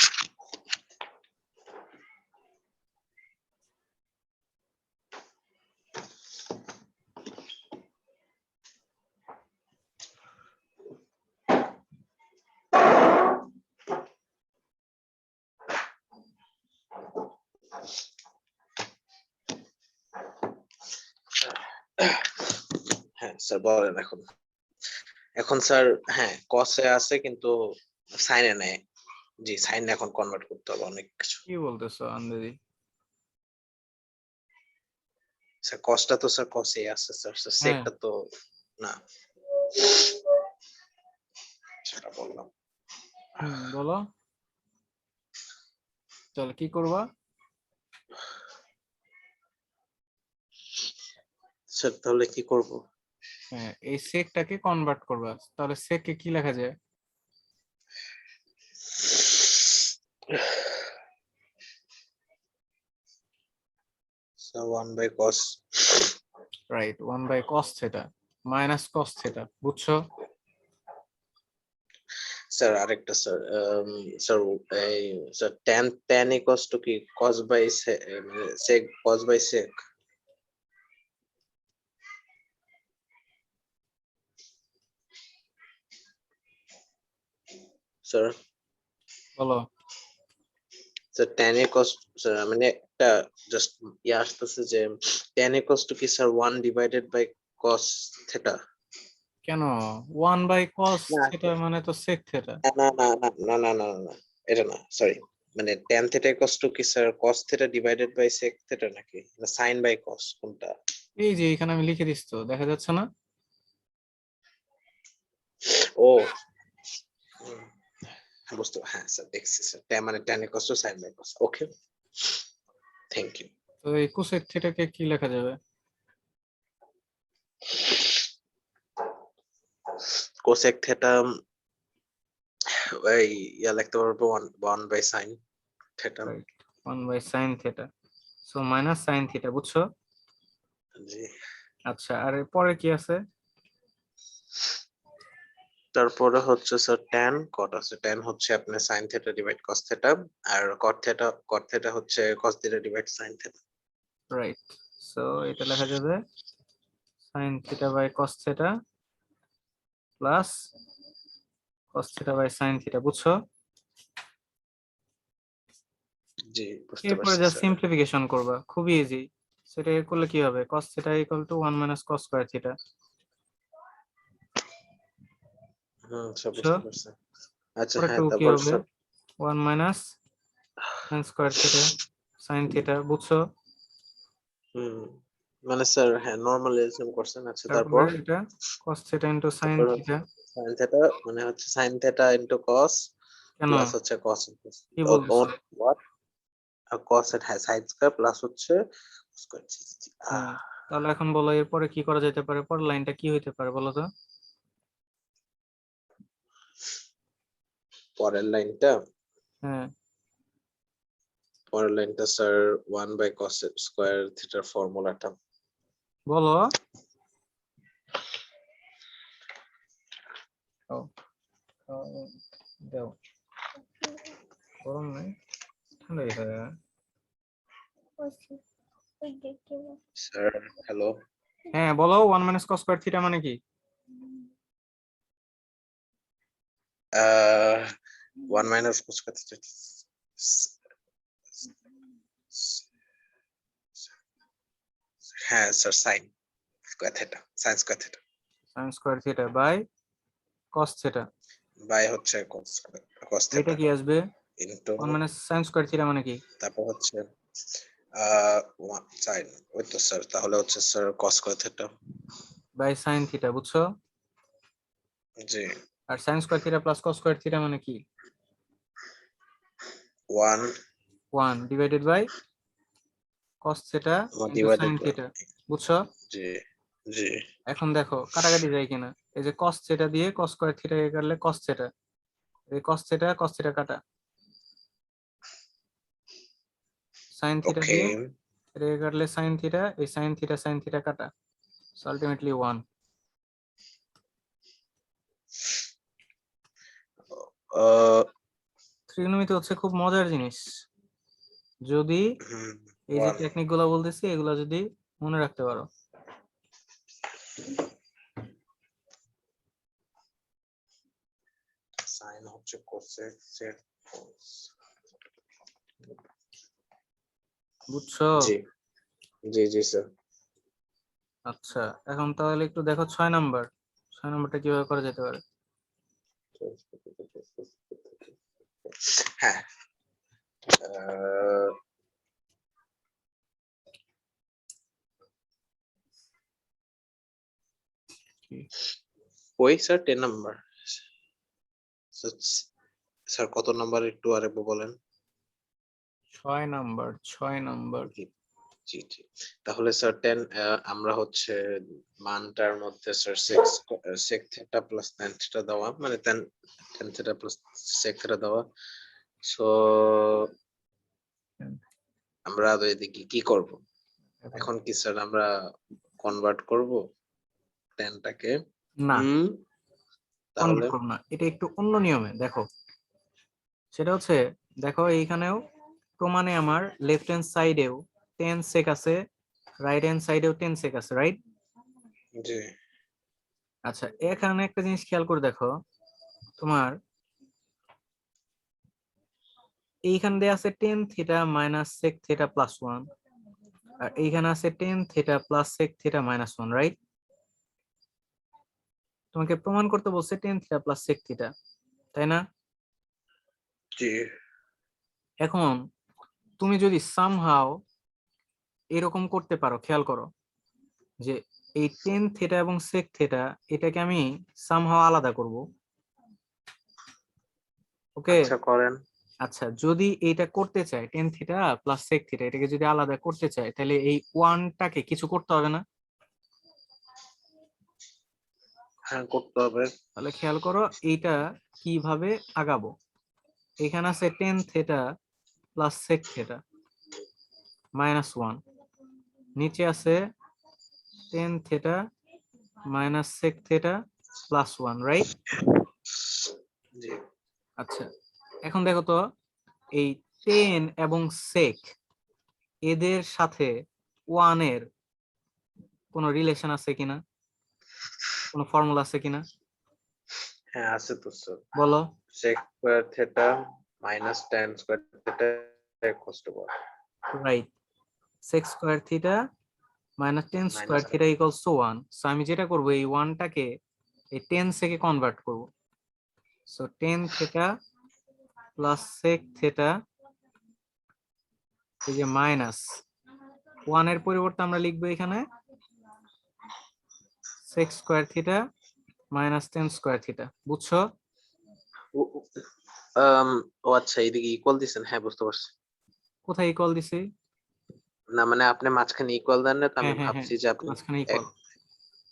হ্যাঁ স্যার বলেন এখন। এখন স্যার হ্যাঁ কসে আছে কিন্তু সাইনে নেই। জি সাইন এখন কনভার্ট করতে হবে অনেক কিছু। কি বলতেছো আন্দাজি? স্যার কসটা তো স্যার কসে আছে স্যার, স্যার হ্যাঁ, সেকটা তো না, সেটা বললাম। বলো, তাহলে কি করবা? স্যার তাহলে কি করব? হ্যাঁ, এই সেকটাকে কনভার্ট করবা, তাহলে সেক কে কি লেখা যায়? Sir 1 by cos. Right, one by cos theta minus cos theta. বুঝছো? স্যার আরেকটা স্যার স্যার এই স্যার tan ইকুয়ালস টু কি cos by sec cos by sec sir. বলো। স্যার tan ইকুয়ালস স্যার মানে একটা জাস্ট ইয়ে আসতেছে যে tan ইকুয়ালস টু কি sir 1 divided by cos theta. কেন? ওয়ান বাই কস না থেটা মানে তো সেক থেটা। না না না না না না না এটা না সরি, মানে tan থেটা ইকুয়ালস টু কি sir cos theta divided by sec theta নাকি না sin বাই cos কোনটা? এই যে এখানে আমি লিখে দিচ্ছি তো, দেখা যাচ্ছে না? ও হুম, বুঝতে হ্যাঁ স্যার দেখছি স্যার tan মানে tan equals to sin by cos okay thank you তো এই কোসেক থিটাকে কি লেখা যাবে? cosec theta এই লিখতে পারবো 1 by sin theta right, 1/sin theta. So minus sin theta, বুঝছো? জি আচ্ছা, আর এর পরে কি আছে? তারপরে হচ্ছে স্যার tan cot আছে tan হচ্ছে আপনার sin theta divide cos theta আর cot theta হচ্ছে cos theta divide sin theta right, so এটা লেখা যাবে sin theta by cos theta plus cos theta by sin theta, বুঝছো? জি বুঝতে এরপরে পারছি যা স্যার সিম্পলিফিকেশন করবা, খুবই ইজি। সেটা করলে কি হবে? cos theta equal to 1 minus cos square theta, sir বুঝছো? বুঝতে পারছি আচ্ছা হ্যাঁ পরেরটুকু কি তারপর হবে? Sir 1 minus sin square theta sin theta, বুঝছো? হুম মানে স্যার হ্যাঁ নরমালাইজেশন করছেন আচ্ছা তারপর তারপরে এটা cos থিটা ইনটু sin তারপর হচ্ছে থিটা। sin theta মানে হচ্ছে sin theta into cos কেন, প্লাস হচ্ছে cos কি বলতেছো? what cos এর হ্যাঁ sin স্কয়ার প্লাস হচ্ছে square হ্যাঁ, তাহলে এখন বলো এরপরে কি করা যেতে পারে? পরের লাইনটা কি হইতে পারে বলো তো? পরের লাইনটা হ্যাঁ, স্যার 1 by cos স্কয়ার থিটার ফর্মুলাটা বলো। ও, ও, দাও, গরম নাই, ঠান্ডা গেছে। স্যার হ্যালো হ্যাঁ বলো, 1 মাইনাস cos স্কয়ার থিটা মানে কি? 1 minus cos theta হ্যাঁ sir sin square theta sin square theta by cos theta. By হচ্ছে cos এটা theta কি আসবে? Into 1 minus sin square theta মানে কি? তারপর হচ্ছে sin ওই তো স্যার তাহলে হচ্ছে sir cos square theta by sin theta, বুঝছো? জি আর sin square theta plus cos square theta মানে কি? 1 1 divided by cos theta into sin divided by theta, বুঝছো? জি জি এখন দেখো কাটাকাটি যায় কিনা। এই যে cos থিটা দিয়ে cos স্কয়ার থিটা কাটলে cos থিটা, এই cos থিটা কাটা। sin থিটা ওকে দিয়ে এটাকে কাটলে sin থিটা, এই sin থিটা কাটা। So ultimately 1। ত্রিকোণমিতি হচ্ছে খুব মজার জিনিস। যদি এই যে 1 টেকনিক গুলো বলতেছি এগুলো যদি মনে রাখতে পারো। sin হচ্ছে cosec sec cos বুঝছো? জি জি জি স্যার আচ্ছা, এখন তাহলে একটু দেখো 6 নাম্বার। 6 নাম্বারটা কিভাবে করা যেতে পারে? হ্যাঁ ওই স্যার 10 নাম্বার স্যার কত নাম্বার একটু আরেকবার বলেন 6 নাম্বার, 6 নাম্বার। জি জি জি তাহলে স্যার 10 আমরা হচ্ছে মানটার মধ্যে sir 6 sec theta plus tan theta দেওয়া মানে tan theta plus sec theta দেওয়া সো আমরা এদিকে কি করব এখন কি স্যার আমরা কনভার্ট করব ট্যানটাকে না, তাহলে কনভার্ট করব না, এটা একটু অন্য নিয়মে দেখো। সেটা হচ্ছে, দেখো এইখানেও প্রমাণে আমার লেফট হ্যান্ড সাইডেও 10 সেক আছে, রাইট হ্যান্ড সাইডেও 10 সেক আছে, রাইট? জি আচ্ছা, এখানে একটা জিনিস খেয়াল করে দেখো, তোমার এইখান দিয়ে আছে 10 theta minus sec theta plus 1, আর এইখানে আছে 10 theta plus sec theta minus 1, right? তোমাকে প্রমাণ করতে বলছে 10 থিটা প্লাস সেক থিটা, তাই না? জি এখন তুমি যদি সামহাও এরকম করতে পারো, খেয়াল করো যে এই 10 থিটা এবং সেক থিটা এটাকে আমি সামহাও আলাদা করব। ওকে। আচ্ছা করেন। আচ্ছা, যদি এইটা করতে চাই tan theta plus sec theta, এটাকে যদি আলাদা করতে চাই, তাহলে এই ওয়ানটাকে কিছু করতে হবে না? হ্যাঁ করতে হবে। তাহলে খেয়াল করো এইটা কিভাবে আগাবো। এখানে আছে tan theta plus sec theta minus one, নিচে আছে tan theta minus sec theta plus one, right? জি। আচ্ছা, এখন দেখো তো এই টেন এবং সেক এদের সাথে ওয়ানের কোনো রিলেশন আছে কিনা, কোনো ফর্মুলা আছে কিনা হ্যাঁ আছে তো স্যার। বলো। sec square theta minus tan square theta cos to power right, sec square theta minus tan square minus. Theta equals to one. So আমি যেটা করবো এই ওয়ানটাকে এই টেন সেকে কনভার্ট করবো। So tan theta plus sec theta, এই যে minus ওয়ানের পরিবর্তে আমরা লিখবো এখানে sec square theta minus tan square theta, বুঝছো? ও আচ্ছা এইদিকে ইকুয়াল দিছেন, হ্যাঁ বুঝতে পারছি। কোথায় ইকুয়াল দিছি? না মানে আপনি মাঝখানে ইকুয়াল দেন না, তো আমি হ্যাঁ হ্যাঁ হ্যাঁ, ভাবছি যে আপনি মাঝখানে এক। ইকুয়াল।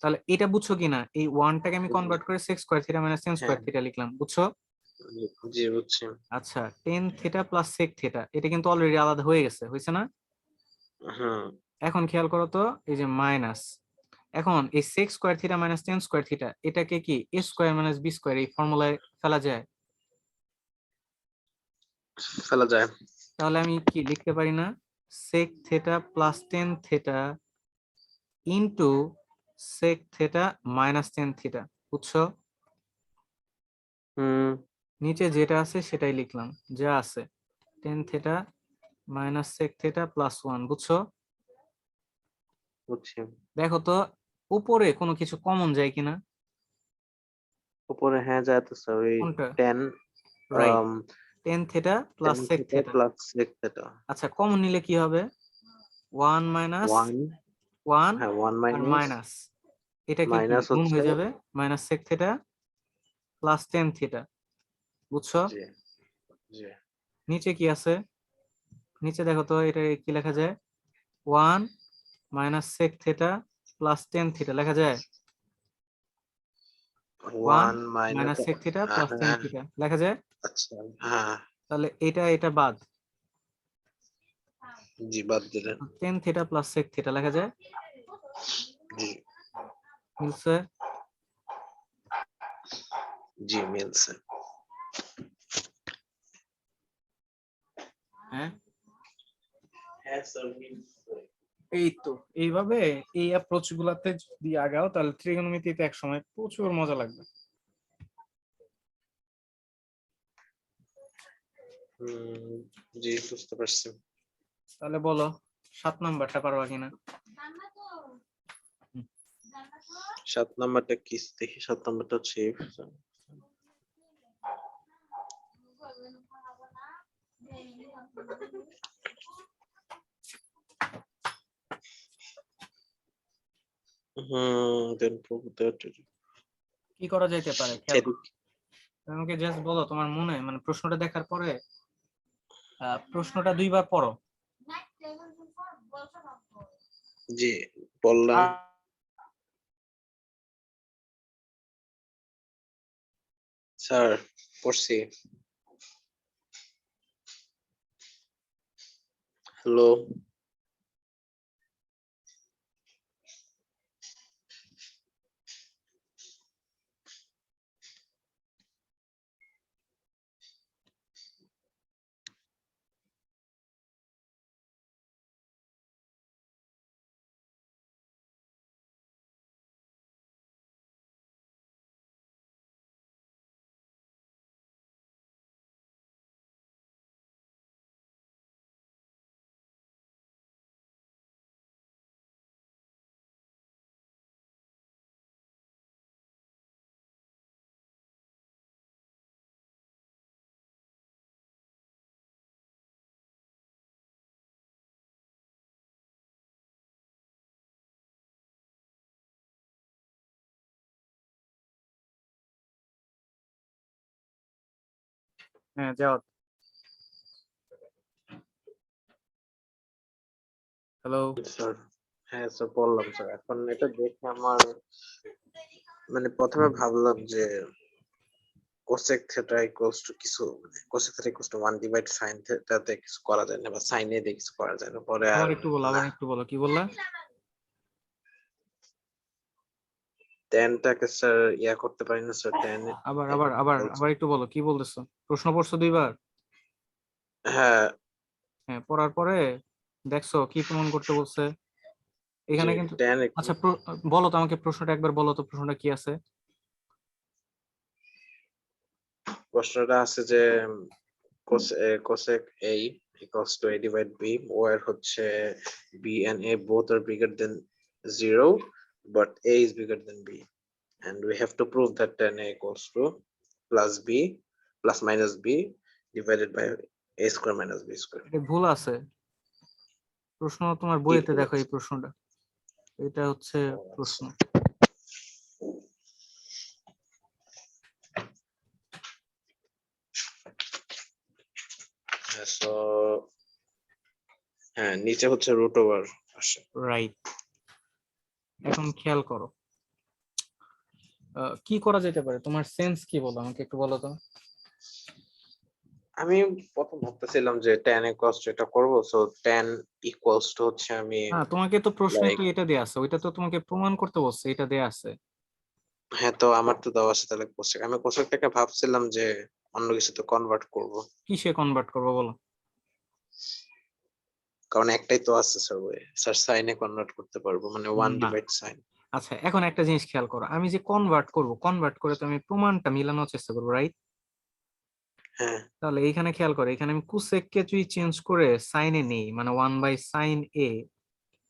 তাহলে এটা বুঝছো কিনা, এই ওয়ানটাকে আমি জি, কনভার্ট করে sec square theta minus tan হ্যাঁ স্কোয়ার থিটা লিখলাম, বুঝছো? জি বুঝছি। আচ্ছা, tan theta plus sec theta এটা কিন্তু অলরেডি আলাদা হয়ে গেছে, হয়েছে না? হুম। এখন খেয়াল করো তো, এই যে মাইনাস, এখন এই sec square theta minus tan square theta এটাকে কি A square minus B square এই ফর্মুলায় ফেলা যায়? ফেলা যায়। তাহলে আমি কি লিখতে পারি না, sec theta plus tan theta into sec theta minus tan theta, বুঝছো? হুম নিচে যেটা আছে সেটাই লিখলাম, যা আছে tan theta minus sec theta plus one, বুঝছো? বুঝছি। দেখো তো উপরে কোনো কিছু কমন যায় কিনা। উপরে হ্যাঁ যায় তো স্যার, ওই কোনটা? tan right, tan theta tan plus sec theta theta. Plus sec theta আচ্ছা, কমন নিলে কি হবে? One minus 1। ওয়ান হ্যাঁ 1 আর মাইনাস মাইনাস, এটাকে কি মাইনাস গুণ হচ্ছে। হয়ে যাবে, minus sec theta plus tan theta, বুঝছো? জি জি। নিচে কি আছে? নিচে দেখো তো এটা কি লেখা যায়, one minus sec theta plus tan theta লেখা যায়? One 1 minus. Minus sec theta plus tan হ্যাঁ থিটা লেখা যায়। আচ্ছা হ্যাঁ। তাহলে এটা এটা বাদ, জি বাদ দিলেন। Tan theta plus sec theta লেখা যায়, জি মিলছে? জি মিলছে। হ্যাঁ, হ্যাঁ স্যার মিলছে। এই তো এইভাবে এই অ্যাপ্রোচ গুলাতে যদি আগাও তাহলে ত্রিগোণমিতিতে এক সময় প্রচুর মজা লাগবে। হুম জি বুঝতে পারছি। তাহলে বলো 7 নাম্বারটা পারবা কিনা? 7 নাম্বারটা কি দেখি, 7 নাম্বারটা হচ্ছে দেন prove that কি করা যাইতে পারে খেয়াল করো, তুমি আমাকে জাস্ট বলো তোমার মনে, মানে প্রশ্নটা দেখার পরে প্রশ্নটা দুইবার পড়ো। জি বললাম আর স্যার, পড়ছি। হ্যালো। হ্যাঁ যাও। হ্যালো। স্যার। হ্যাঁ স্যার, বললাম স্যার। এখন এটা দেখে আমার মানে প্রথমে ভাবলাম যে কোসেক থিটা ইকুয়ালস টু কিছু, মানে cosec theta equals to 1 divide sine থিটাতে কিছু করা যায় না, বা সাইন এ দিয়ে কিছু করা যায় না। পরে আর আবার না, একটু বলো কি বললা? ট্যানটাকে স্যার ইয়া করতে পারি না স্যার, ট্যান আবার আবার আবার আবার একটু বলো কি বলতেছো? প্রশ্ন পড়ছো দুইবার? হ্যাঁ হ্যাঁ, পড়ার পরে দেখছো কি প্রমাণ করতে বলছে জি, এখানে কিন্তু। ট্যান আচ্ছা বলো তো আমাকে প্রশ্নটা একবার বলো তো, প্রশ্নটা কি আছে? প্রশ্নটা আছে যে cosec a equals to a divide b, where হচ্ছে b and a both are bigger than 0 but a is bigger than b, and we have to prove that tan a equals to plus b plus minus b divided by a square minus b square. এটা ভুল আছে। প্রশ্ন তোমার কি বইতে ভুল দেখো আছে? এই প্রশ্নটা। এটা হচ্ছে ও প্রশ্ন। আচ্ছা। হ্যাঁ, so হ্যাঁ, নিচে হচ্ছে রুট ওভার আসে। রাইট। এখন খেয়াল করো কি করা যেতে পারে, তোমার সেন্স কি বলো আমাকে একটু বলো তো। আমি প্রথম ভাবতেছিলাম যে tan equals to এটা করবো, সো tan equals to হচ্ছে আমি হ্যাঁ, তোমাকে তো প্রশ্নে লাইক, তো এটা দেয়া আছে, ওইটা তো তোমাকে প্রমাণ করতে বলছে, এটা দেয়া আছে। হ্যাঁ তো আমার তো দেওয়া আছে তাহলে কোসেক, আমি কোসেকটাকে ভাবছিলাম যে অন্য কিছুতে কনভার্ট করব, কিসে কনভার্ট করবো বলো? কারণ একটাই তো আছে স্যার, ওই স্যার সাইনে কনভার্ট করতে পারবো, মানে 1 না। Divide sign. আচ্ছা এখন একটা জিনিস খেয়াল করো, আমি যে কনভার্ট করব, কনভার্ট করে তো আমি প্রমাণটা মিলানোর চেষ্টা করবো, রাইট? হ্যাঁ তাহলে এইখানে খেয়াল করো, এখানে আমি কুসেক কে যদি চেঞ্জ করে সাইনে নেই, মানে 1/sin a,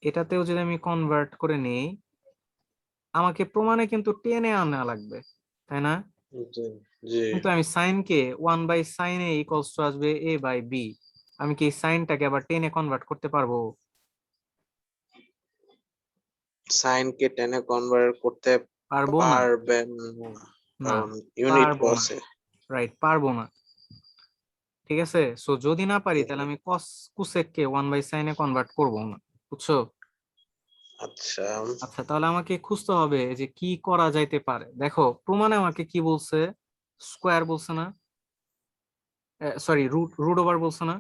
এটাতেও যদি আমি কনভার্ট করে নেই, আমাকে প্রমাণে কিন্তু টেনে আনা লাগবে, তাই না? জি জি। কিন্তু আমি সাইন কে 1/sin a ইকুয়ালস টু আসবে a/b, আমি কি সাইনটাকে আবার টেনে কনভার্ট করতে পারবো? সাইন কে টেনে কনভার্ট করতে পারবো না। পারবেন না, না, কারণ ইউনিট তো পারবো না। আছে। রাইট, পারবো না। ঠিক আছে, সো যদি না পারি তাহলে এখানে আমি কস কুসেক কে 1/sin এ কনভার্ট করবো না, বুঝছো? আচ্ছা, আচ্ছা তাহলে আমাকে খুঁজতে হবে যে কি করা যাইতে পারে। দেখো প্রমাণে আমাকে কি বলছে, স্কোয়ার বলছে না, সরি রুট রুট ওভার বলছে না?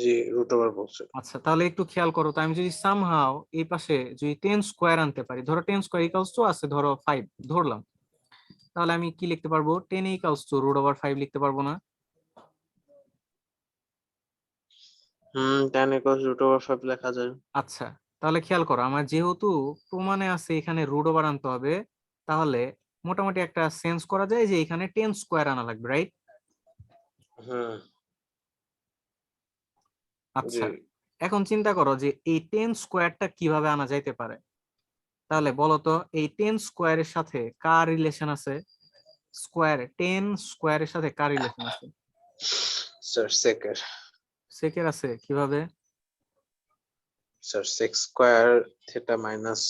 জি রুট ওভার বলছে। আচ্ছা তাহলে একটু খেয়াল করো তো, আমি যদি সামহাও এই পাশে যদি 10 স্কোয়ার আনতে পারি, ধরো 10 স্কোয়ার ইকালস টু আছে ধরো 5 ধরলাম, তাহলে আমি কি লিখতে পারবো, 10 ইকালস টু রুট ওভার 5 লিখতে পারবো না? tan equals রুট ওভার 5 লেখা যায়। আচ্ছা তাহলে খেয়াল করো, আমার যেহেতু প্রমাণে আছে এখানে রুট ওভার আনতে হবে, তাহলে মোটামুটি একটা সেন্স করা যায় যে এখানে 10 স্কোয়ার আনা লাগবে, রাইট? হুম। জি। আচ্ছা এখন চিন্তা করো যে এই 10 স্কোয়ারটা কিভাবে আনা যাইতে পারে। তাহলে বলো তো এই 10 স্কোয়ারের সাথে কার রিলেশন আছে? স্কোয়ার 10 স্কোয়ারের সাথে কার রিলেশন আছে? স্যার সেকের। সেকের আছে কিভাবে? Sir sec square theta minus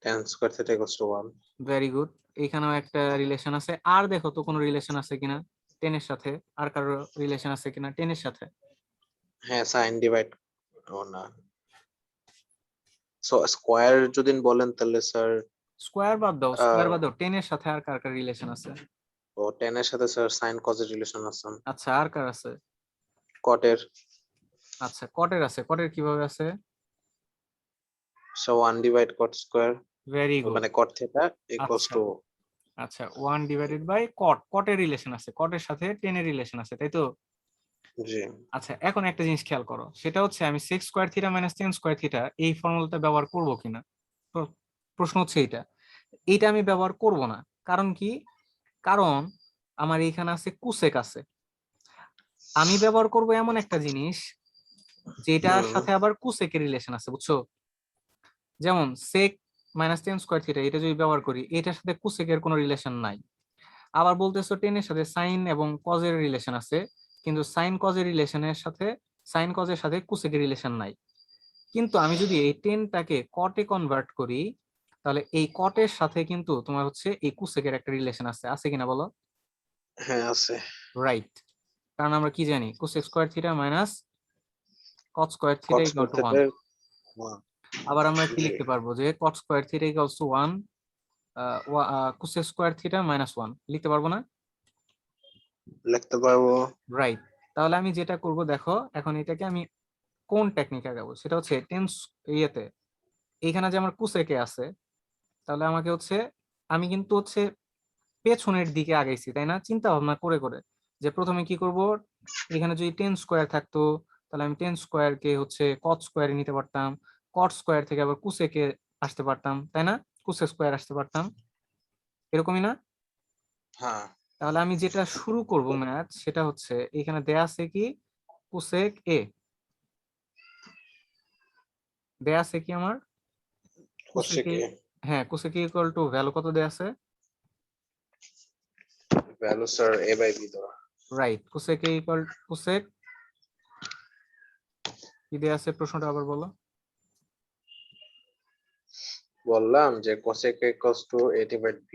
tan square theta equals to 1। Very good, এখানেও একটা রিলেশন আছে। আর দেখো তো কোনো রিলেশন আছে কিনা 10 এর সাথে, আর কারো রিলেশন আছে কিনা 10 এর সাথে? হ্যাঁ সাইন ডিভাইড, ও না, সো স্কয়ার যদি বলেন তাহলে স্যার স্কোয়ার বাদ দাও, স্কোয়ার বাদ দাও, 10 এর সাথে আর কার কার রিলেশন আছে? ও 10 এর সাথে স্যার সাইন কজের রিলেশন আছে, আচ্ছা আর কার আছে? কটের। আচ্ছা কটের আছে, কটের কিভাবে আছে? সো 1 ডিভাইড কট স্কয়ার, ভেরি গুড। মানে কট থিটা ইকুয়ালস আচ্ছা টু। আচ্ছা 1 ডিভাইডেড বাই কট, কটের রিলেশন আছে, কটের সাথে 10 এর রিলেশন আছে, তাই তো? জি। আচ্ছা এখন একটা জিনিস খেয়াল করো, সেটা হচ্ছে আমি sec square theta minus 10 square theta এই ফর্মুলাটা ব্যবহার করব কিনা। প্রশ্ন হচ্ছে এইটা, এইটা আমি ব্যবহার করব না। কারণ কি? কারণ আমার এখানে আছে কুসেক আছে, আমি ব্যবহার করব এমন একটা জিনিস যেটার হুম সাথে আবার কুসেকের রিলেশন আছে, বুঝছো? যেমন সেক মাইনাস 10 স্কোয়ার থিটা, এটা যদি ব্যবহার করি, এটার সাথে কুসেকের কোনো রিলেশন নাই। আবার বলতেছো 10 এর সাথে সাইন এবং কজের রিলেশন আছে, কিন্তু সাইন কজের রিলেশনের সাথে, সাইন কজের সাথে কুসেকের রিলেশন নাই। কিন্তু আমি যদি এই 10টাকে কটে কনভার্ট করি, তাহলে এই কটের সাথে কিন্তু তোমার হচ্ছে এই কুসেকের একটা রিলেশন আছে, আছে কিনা বলো? হ্যাঁ আছে। রাইট, কারণ আমরা কি জানি cosec square theta minus cot square theta cot equal square to 1। থেকে 1। আবার আমরা কি জি, লিখতে পারবো যে কট square theta equals to 1 cosec square theta minus 1 লিখতে পারবো না? লিখতে পারবো। রাইট, তাহলে আমি যেটা করব দেখো, এখন এটাকে আমি কোন টেকনিক আগাবো সেটা হচ্ছে টেন্স ইয়েতে, এইখানে যে আমার কুসেকে আছে, তাহলে আমাকে হচ্ছে আমি কিন্তু হচ্ছে পেছনের দিকে আগাইছি তাই না, চিন্তা ভাবনা করে করে যে প্রথমে কি করব, এখানে যদি টেন স্কোয়ার থাকতো তাহলে আমি টেন স্কোয়ার কে হচ্ছে কট স্কোয়ারে নিতে পারতাম, কট স্কোয়ার থেকে আবার কুসেকে আসতে পারতাম তাই না, কুসে স্কোয়ার আসতে পারতাম, এরকমই না? হ্যাঁ, তাহলে আমি যেটা শুরু করব ম্যাথ সেটা হচ্ছে এখানে দেয়া আছে কি কুসেক এ, দেয়া আছে কি আমার হচ্ছে কুসেক এ, কি হ্যাঁ কুসেক ইকুয়াল টু ভ্যালু কত দেয়া আছে? Value sir A by B দেওয়া। Right, cusec A equal cusec কি দেয়া আছে প্রশ্নটা আবার বলো। বললাম যে cosec a equals to a divided b,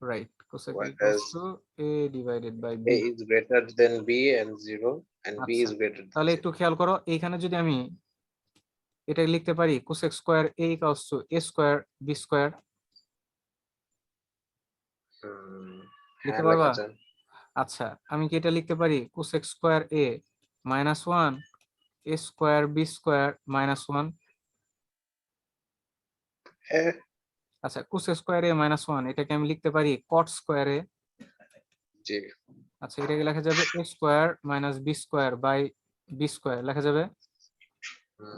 Right, cosec equals whereas to a divided by b। a is greater than b and 0 and b আচ্ছা, is greater than তাহলে একটু 0. খেয়াল করো, এইখানে যদি আমি এটা লিখতে পারি cosec square a equals to a square b square, লিখতে হ্যাঁ পারবা? লেখা যায়। আচ্ছা, আমি কি এটা লিখতে পারি cosec square a minus 1 a square b square minus 1? হ্যাঁ, আচ্ছা, cosec স্কয়ার a মাইনাস 1 এটাকে আমি লিখতে পারি cot স্কয়ার a। জি, আচ্ছা, এটাকে লেখা যাবে a square minus b square by b square লেখা যাবে।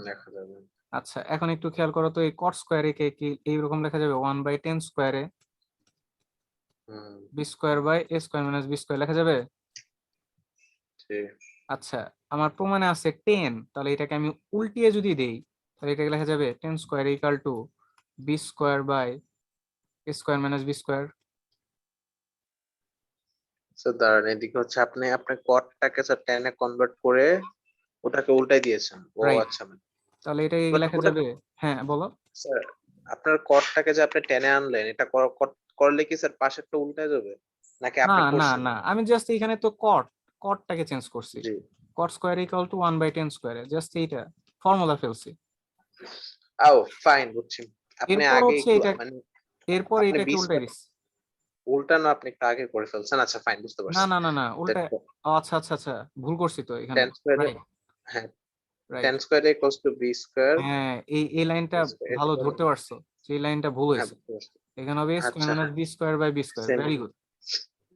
লেখা যাবে। আচ্ছা, এখন একটু খেয়াল করো তো, এই cot স্কয়ার কে কি এইরকম লেখা যাবে 1 বাই 10 স্কয়ারে hmm, B square by A square minus B square লেখা যাবে। জি, আচ্ছা, আমার প্রমাণে আছে 10, তাহলে এটাকে আমি উল্টিয়ে যদি দেই তাহলে এটাকে লেখা যাবে 10 square equal to B square by A square minus B square. Sir দাঁড়ান, এদিকে হচ্ছে আপনি আপনার কটটাকে স্যার টেনে কনভার্ট করে ওটাকে উল্টাই দিয়েছেন। ও রাইট, আচ্ছা, মানে তাহলে এটাকে বাট লেখা ওটা যাবে, হ্যাঁ বলো। স্যার আপনার কটটাকে যে আপনি টেনে আনলেন, এটা করলে কি স্যার পাশেরটা উল্টে যাবে নাকি না আপনি না করছেন? না, আমি জাস্ট এখানে তো কটটাকে চেঞ্জ করছি, জি, cot square equal to 1 by 10 স্কোয়ারে, জাস্ট এইটা ফর্মুলা ফেলছি। আও ফাইন, বুঝছি। আপনি এরপর আগে হচ্ছে একটু এটা, মানে এরপর আপনি এটাকে 20 উল্টাই দিচ্ছি। উল্টানো আপনি একটু আগে করে ফেলছেন। আচ্ছা ফাইন, বুঝতে না পারছি। না না না, উল্টা, দেখো আচ্ছা আচ্ছা আচ্ছা, ভুল করছি তো এখানে। 10 স্কয়ারে, রাইট হ্যাঁ, right, 10 square equals to B square, হ্যাঁ এই লাইনটা ভালো ধরতে পারছো, সেই লাইনটা ভুল হ্যাঁ হয়েছে। বুঝতে পারছি। এখানে হবে স্কোয়ার আচ্ছা মাইনাস হ্যাঁ, B square by B square, same, very good.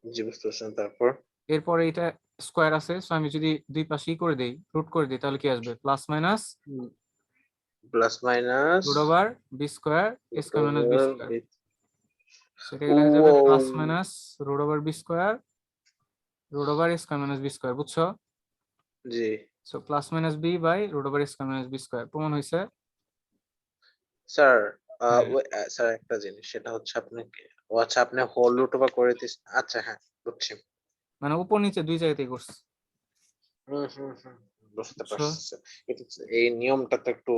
জি বুঝতে পারছেন। তারপর এরপর এটা স্কোয়ার আছে, সো আমি যদি দুই পাশেই করে দেই, রুট করে দিই, তাহলে কি আসবে plus minus plus minus root over B square square minus B over square, with, সেটাকে লেখা যাবে প্লাস ও minus root over B square root over square minus B square, বুঝছো? জি so plus minus B by root over square minus B square প্রমাণ হয়েছে। Sir, হ্যাঁ, sir একটা জিনিস, সেটা হচ্ছে আপনাকে, ও আচ্ছা আপনি হোল রুট ওভার করে দিস, আচ্ছা হ্যাঁ বুঝছি। মানে উপর নিচে দুই জায়গাতেই করছে, হুম, বুঝতে বুঝছো? পারছি স্যার। এই নিয়মটা তো একটু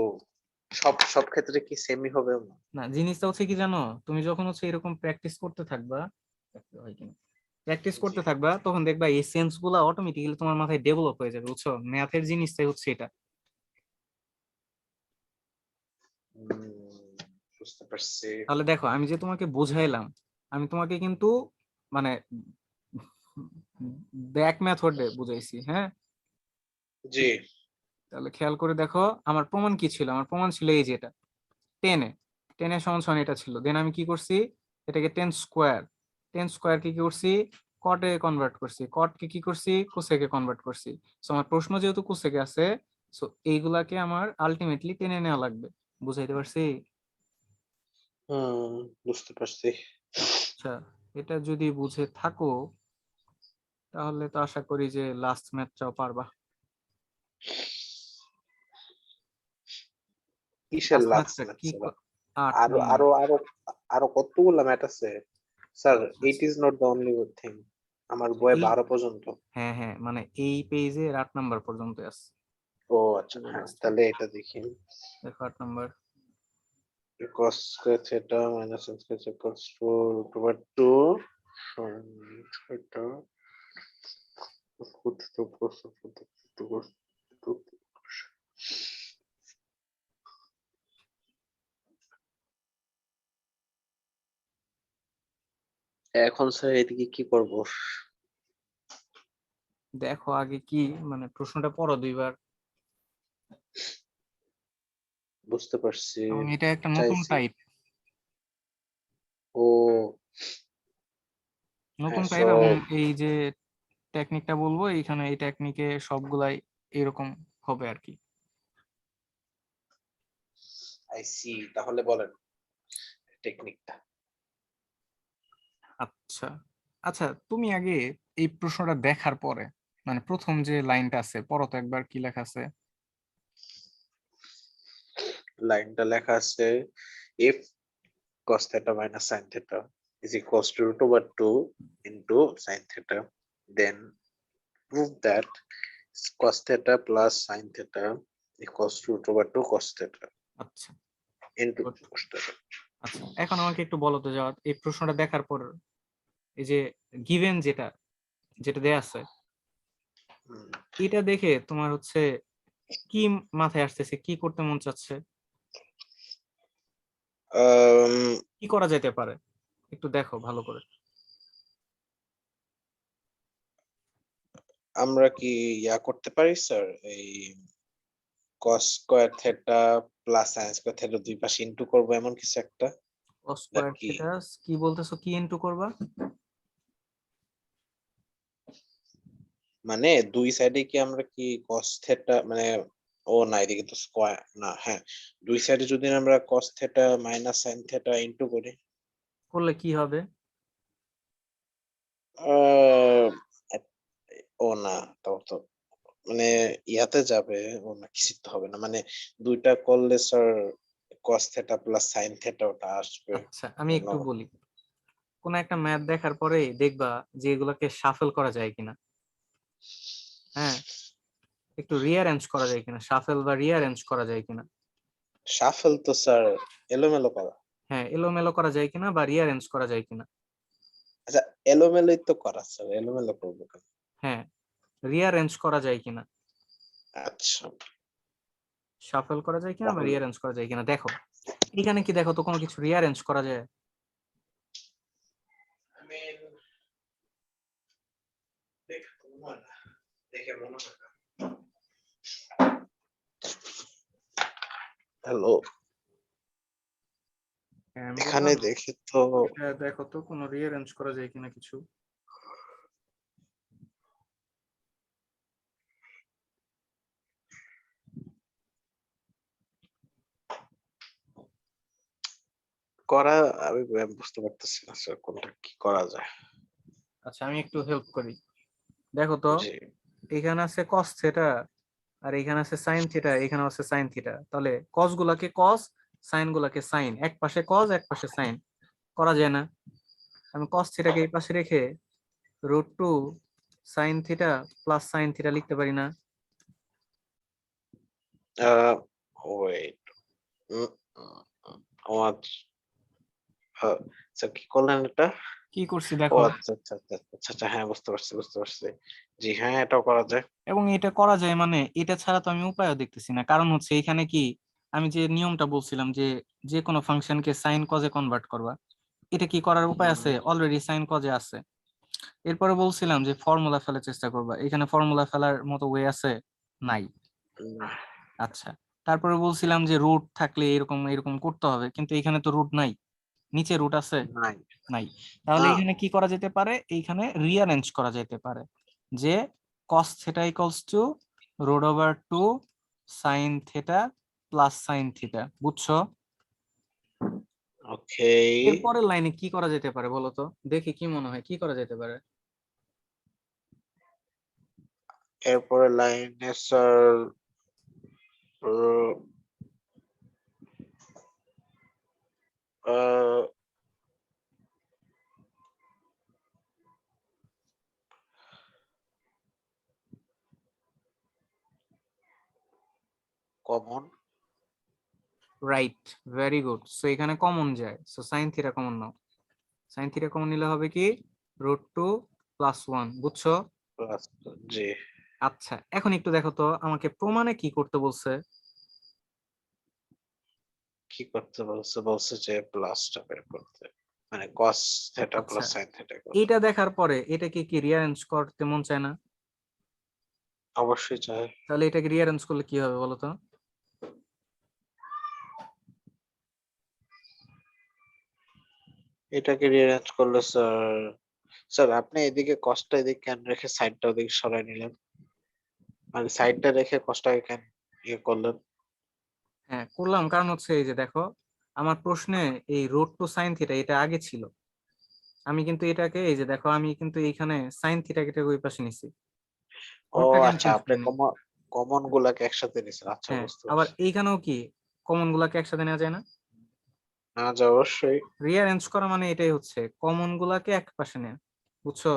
সব সব ক্ষেত্রে কি সেমই হবে? না, জিনিসটা হচ্ছে কি জানো, তুমি যখন হচ্ছে এরকম প্র্যাকটিস করতে থাকবা, হয় কিনা, প্র্যাকটিস জি, করতে থাকবা তখন দেখবা এই সেন্স গুলা অটোমেটিক্যালি তোমার মাথায় ডেভেলপ হয়ে যাবে, বুঝছো? ম্যাথের জিনিসটাই হচ্ছে এটা। হুম, বুঝতে পারছি। তাহলে দেখো, আমি যে তোমাকে বুঝাইলাম, আমি তোমাকে কিন্তু মানে ব্যাক মেথডে বুঝাইছি, হ্যাঁ? জি তাহলে খেয়াল করে দেখো আমার প্রমাণ কি ছিল, আমার প্রমাণ ছিল এই যে এটা 10 এ, 10 এর সমান সমান এটা ছিল, দেন আমি কি করছি, এটাকে 10 স্কোয়ার, 10 স্কোয়ার কে কি করছি, কটে কনভার্ট করছি, কট কে কি করছি, কোসেকে কনভার্ট করছি। সো আমার প্রশ্ন যেহেতু কোসেকে আছে, সো এইগুলাকে আমার আলটিমেটলি টেনে নেওয়া লাগবে, বুঝাইতে পারছি? হুম, বুঝতে পারছি। আচ্ছা, এটা যদি বুঝে থাকো তাহলে তো আশা করি যে লাস্ট ম্যাচটাও পারবা। কিসের লাস্ট লাক্স ম্যাচটা ম্যাথ কি স্যার? 8 আরো নম্বর। আরো আরো আরো কতগুলো ম্যাথ আছে স্যার। আচ্ছা ইট আচ্ছা, is not the only thing. আমার বইয়ে এই 12 পর্যন্ত। হ্যাঁ হ্যাঁ, মানে এই পেজে 8 নাম্বার পর্যন্ত আছে। ও আচ্ছা হ্যাঁ, তাহলে এটা দেখি। দেখো 8 number. cos square theta minus sin square equals to root over 2 এটা এখন স্যার এদিকে কি করব? দেখো আগে কি মানে প্রশ্নটা পড়ো দুইবার। বুঝতে পারছি। এবং এটা একটা নতুন চাইছি। টাইপ। ও নতুন হ্যাঁ, টাইপ এবং এই যে টেকনিকটা বলবো এইখানে এই টেকনিকে সবগুলাই এরকম হবে আর কি। I see. তাহলে বলেন টেকনিকটা। আচ্ছা আচ্ছা, তুমি আগে এই প্রশ্নটা দেখার পরে মানে প্রথম যে লাইনটা আছে পড়ো তো একবার, কি লেখা আছে? লাইনটা লেখা আছে if cos theta minus sin theta is equals to root over 2 into sin theta, then prove that cos theta plus sin theta equals to root over 2 cos theta আচ্ছা into good. cos theta. আচ্ছা এখন আমাকে একটু বলো তো যাওয়া এই প্রশ্নটা দেখার পর এই যে গিভেন যেটা যেটা দেয়া আছে হুম, এটা দেখে তোমার হচ্ছে কি মাথায় আসতেছে, কি করতে মন চাচ্ছে, আম, কি করা যেতে পারে একটু দেখো ভালো করে। আমরা কি ইয়া করতে পারি স্যার, এই cos square theta plus sin square theta দুই পাশে ইনটু করব এমন কিছু একটা, cos স্কয়ার নাকি? থিটা কি বলতেছো, কি ইনটু করবা? মানে দুই সাইডে কি আমরা কি cos theta মানে, ও না এদিকে তো স্কয়ার না, হ্যাঁ দুই সাইডে যদি আমরা cos theta minus sin theta into করি, করলে কি হবে? আহ, ও না, তাও তো মানে ইয়াতে যাবে, ও না কিছু তো হবে না, মানে দুইটা করলে sir cos theta plus sin theta ওটা আসবে। আচ্ছা আমি কেন? একটু বলি, কোন একটা ম্যাথ দেখার পরে দেখবা যে এগুলোকে শাফল করা যায় কিনা। হ্যাঁ, একটু রিঅ্যারেঞ্জ করা যায় কিনা, শাফল বা রিঅ্যারেঞ্জ করা যায় কিনা। শাফল তো স্যার এলোমেলো করা। হ্যাঁ এলোমেলো করা যায় কিনা বা রিঅ্যারেঞ্জ করা যায় কিনা। আচ্ছা, এলোমেলোই তো করা স্যার, এলোমেলো করবো কেন? হ্যাঁ রিঅ্যারেঞ্জ করা যায় কিনা, আচ্ছা, শাফল করা যায় কিনা বা তাহলে রিঅ্যারেঞ্জ করা যায় কিনা দেখো। এখানে কি দেখো তো কোনো কিছু রিঅ্যারেঞ্জ করা যায়? দেখে মনে হয় না। হ্যালো, হ্যাঁ আমি এখানে বললাম দেখে তো এটা দেখো তো কোনো রিঅ্যারেঞ্জ করা যায় কিনা কিছু। করা, আমি বুঝতে পারতেছি না স্যার কোনটা কি করা যায়। আচ্ছা আমি একটু হেল্প করি, দেখো তো জি, এখানে আছে cos থিটা আর এখানে আছে sin থিটা, এখানে আছে sin থিটা, তাহলে cos গুলাকে cos, sin গুলাকে sin, এক পাশে cos এক পাশে sin করা যায় না? আমি cos থিটাকে এই পাশে রেখে √2 sin theta plus sin theta লিখতে পারি না? আহ ওয়েট, ও আচ্ছা, স্যার কি করলেন এটা? কি করছি ও দেখো। আচ্ছা আচ্ছা আচ্ছা আচ্ছা আচ্ছা, হ্যাঁ বুঝতে পারছি বুঝতে পারছি। জি হ্যাঁ, এটাও করা যায়। এবং এটা করা যায় মানে এটা ছাড়া তো আমি উপায়ও দেখতেছি না, কারণ হচ্ছে এখানে কি আমি যে নিয়মটা বলছিলাম যে যে কোনো ফাংশনকে সাইন কজে কনভার্ট করবা, এটা কি করার উপায় হুম, আছে? অলরেডি সাইন কজে আছে। এরপরে বলছিলাম যে ফর্মুলা ফেলার চেষ্টা করবা, এখানে ফর্মুলা ফেলার মতো ওয়ে আছে? নাই। না, আচ্ছা তারপরে বলছিলাম যে রুট থাকলে এরকম এরকম করতে হবে, কিন্তু এখানে তো রুট নাই। নিচে রুট আছে? নাই। নাই। তাহলে আহ, এখানে কি করা যেতে পারে, এইখানে রিঅ্যারেঞ্জ করা যেতে পারে যে cos theta equals two √2 sin theta plus sin theta, বুঝছো? ওকে। এরপরের লাইনে কি করা যেতে পারে বলো তো, দেখি কি মনে হয় কি করা যেতে পারে। এরপরে লাইনে sir common. Right, very good. So এখানে কমন যায়, সো sin থিটা কমন নাও। sin থিটা কমন নিলে হবে কি √2 + 1, বুঝছো? প্লাস জি আচ্ছা, এখন একটু দেখো তো আমাকে প্রমাণে কি করতে বলছে? কি করতে বলছে? বলছে যে প্লাসটা বের করতে। মানে cos থিটা আচ্ছা, প্লাস sin থিটা এটা দেখার পরে এটাকে কি রিঅ্যারেঞ্জ করতে মন চায় না? অবশ্যই চাই। তাহলে এটাকে রিঅ্যারেঞ্জ করলে কি হবে বলো তো? এটাকে রিঅ্যারেঞ্জ করলে স্যার আপনি এদিকে cosটা এদিকে কেন রেখে সাইডটা ওদিকে সরাই নিলেন? মানে সাইডটা রেখে cosটাকে কেন ইয়ে করলেন? হ্যাঁ, করলাম কারণ হচ্ছে এই যে দেখো, আমার প্রশ্নে এই রোড টু সাইন থিটা এটা আগে ছিল। আমি কিন্তু এটাকে এই যে দেখো, আমি কিন্তু এইখানে সাইন থিটা কেটে ওই পাশে নিছি। ও রোডটাকে আমি আচ্ছা, চেঞ্জ আপনি করিনি। কমন গুলাকে একসাথে নিছেন। আচ্ছা, হ্যাঁ, বুঝতে আবার পারছি। এইখানেও কি কমন গুলাকে একসাথে নেওয়া যায় না? না যে অবশ্যই। রিঅ্যারেঞ্জ করা মানে এটাই হচ্ছে কমন গুলাকে এক পাশে নেওয়া, বুঝছো?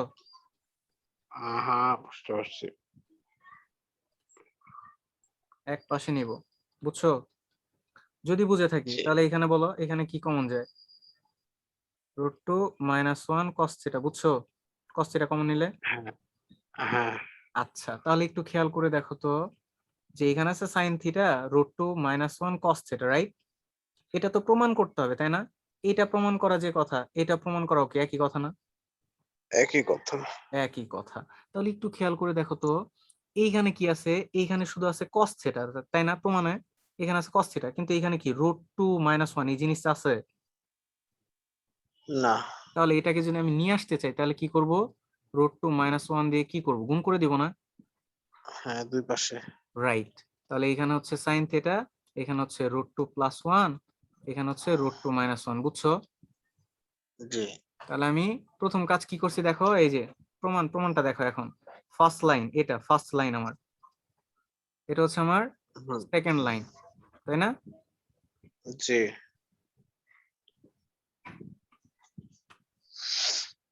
হ্যাঁ, বুঝতে পারছি। এক পাশে নিব, বুঝছো? যদি বুঝে থাকি জি। তাহলে এখানে বলো, এখানে কি কমন যায়? Root two minus one cos theta, বুঝছো? কস থিটা কমন নিলে। হ্যাঁ, হ্যাঁ, আচ্ছা, তাহলে একটু খেয়াল করে দেখো তো, যে এখানে আছে sine theta root two minus one cos theta, right? এটা তো প্রমাণ করতে হবে, তাই না? এটা প্রমাণ করা যে কথা, এটা প্রমাণ করাও কি একই কথা না? একই কথা। একই কথা। তাহলে একটু খেয়াল করে দেখো তো, এইখানে কি আছে? এইখানে শুধু আছে কস থিটা, তাই না? প্রমাণে এখানে আছে কস থিটা, কিন্তু এখানে কি রুট টু মাইনাস ওয়ান এই জিনিসটা আছে? না। তাহলে এটাকে যদি আমি নিয়ে আসতে চাই তাহলে কি করব? রুট টু মাইনাস ওয়ান দিয়ে কি করব? গুণ করে দিব না? হ্যাঁ, দুই পাশে। রাইট। তাহলে এখানে হচ্ছে সাইন থিটা, এখানে হচ্ছে রুট টু প্লাস ওয়ান, এখানে হচ্ছে রুট টু মাইনাস ওয়ান, বুঝছো? জি। তাহলে আমি প্রথম কাজ কি করছি দেখো, এই যে প্রমাণটা দেখো এখন। ফার্স্ট লাইন, এটা ফার্স্ট লাইন আমার, এটা হচ্ছে আমার হুম। সেকেন্ড লাইন, তাই না? জি।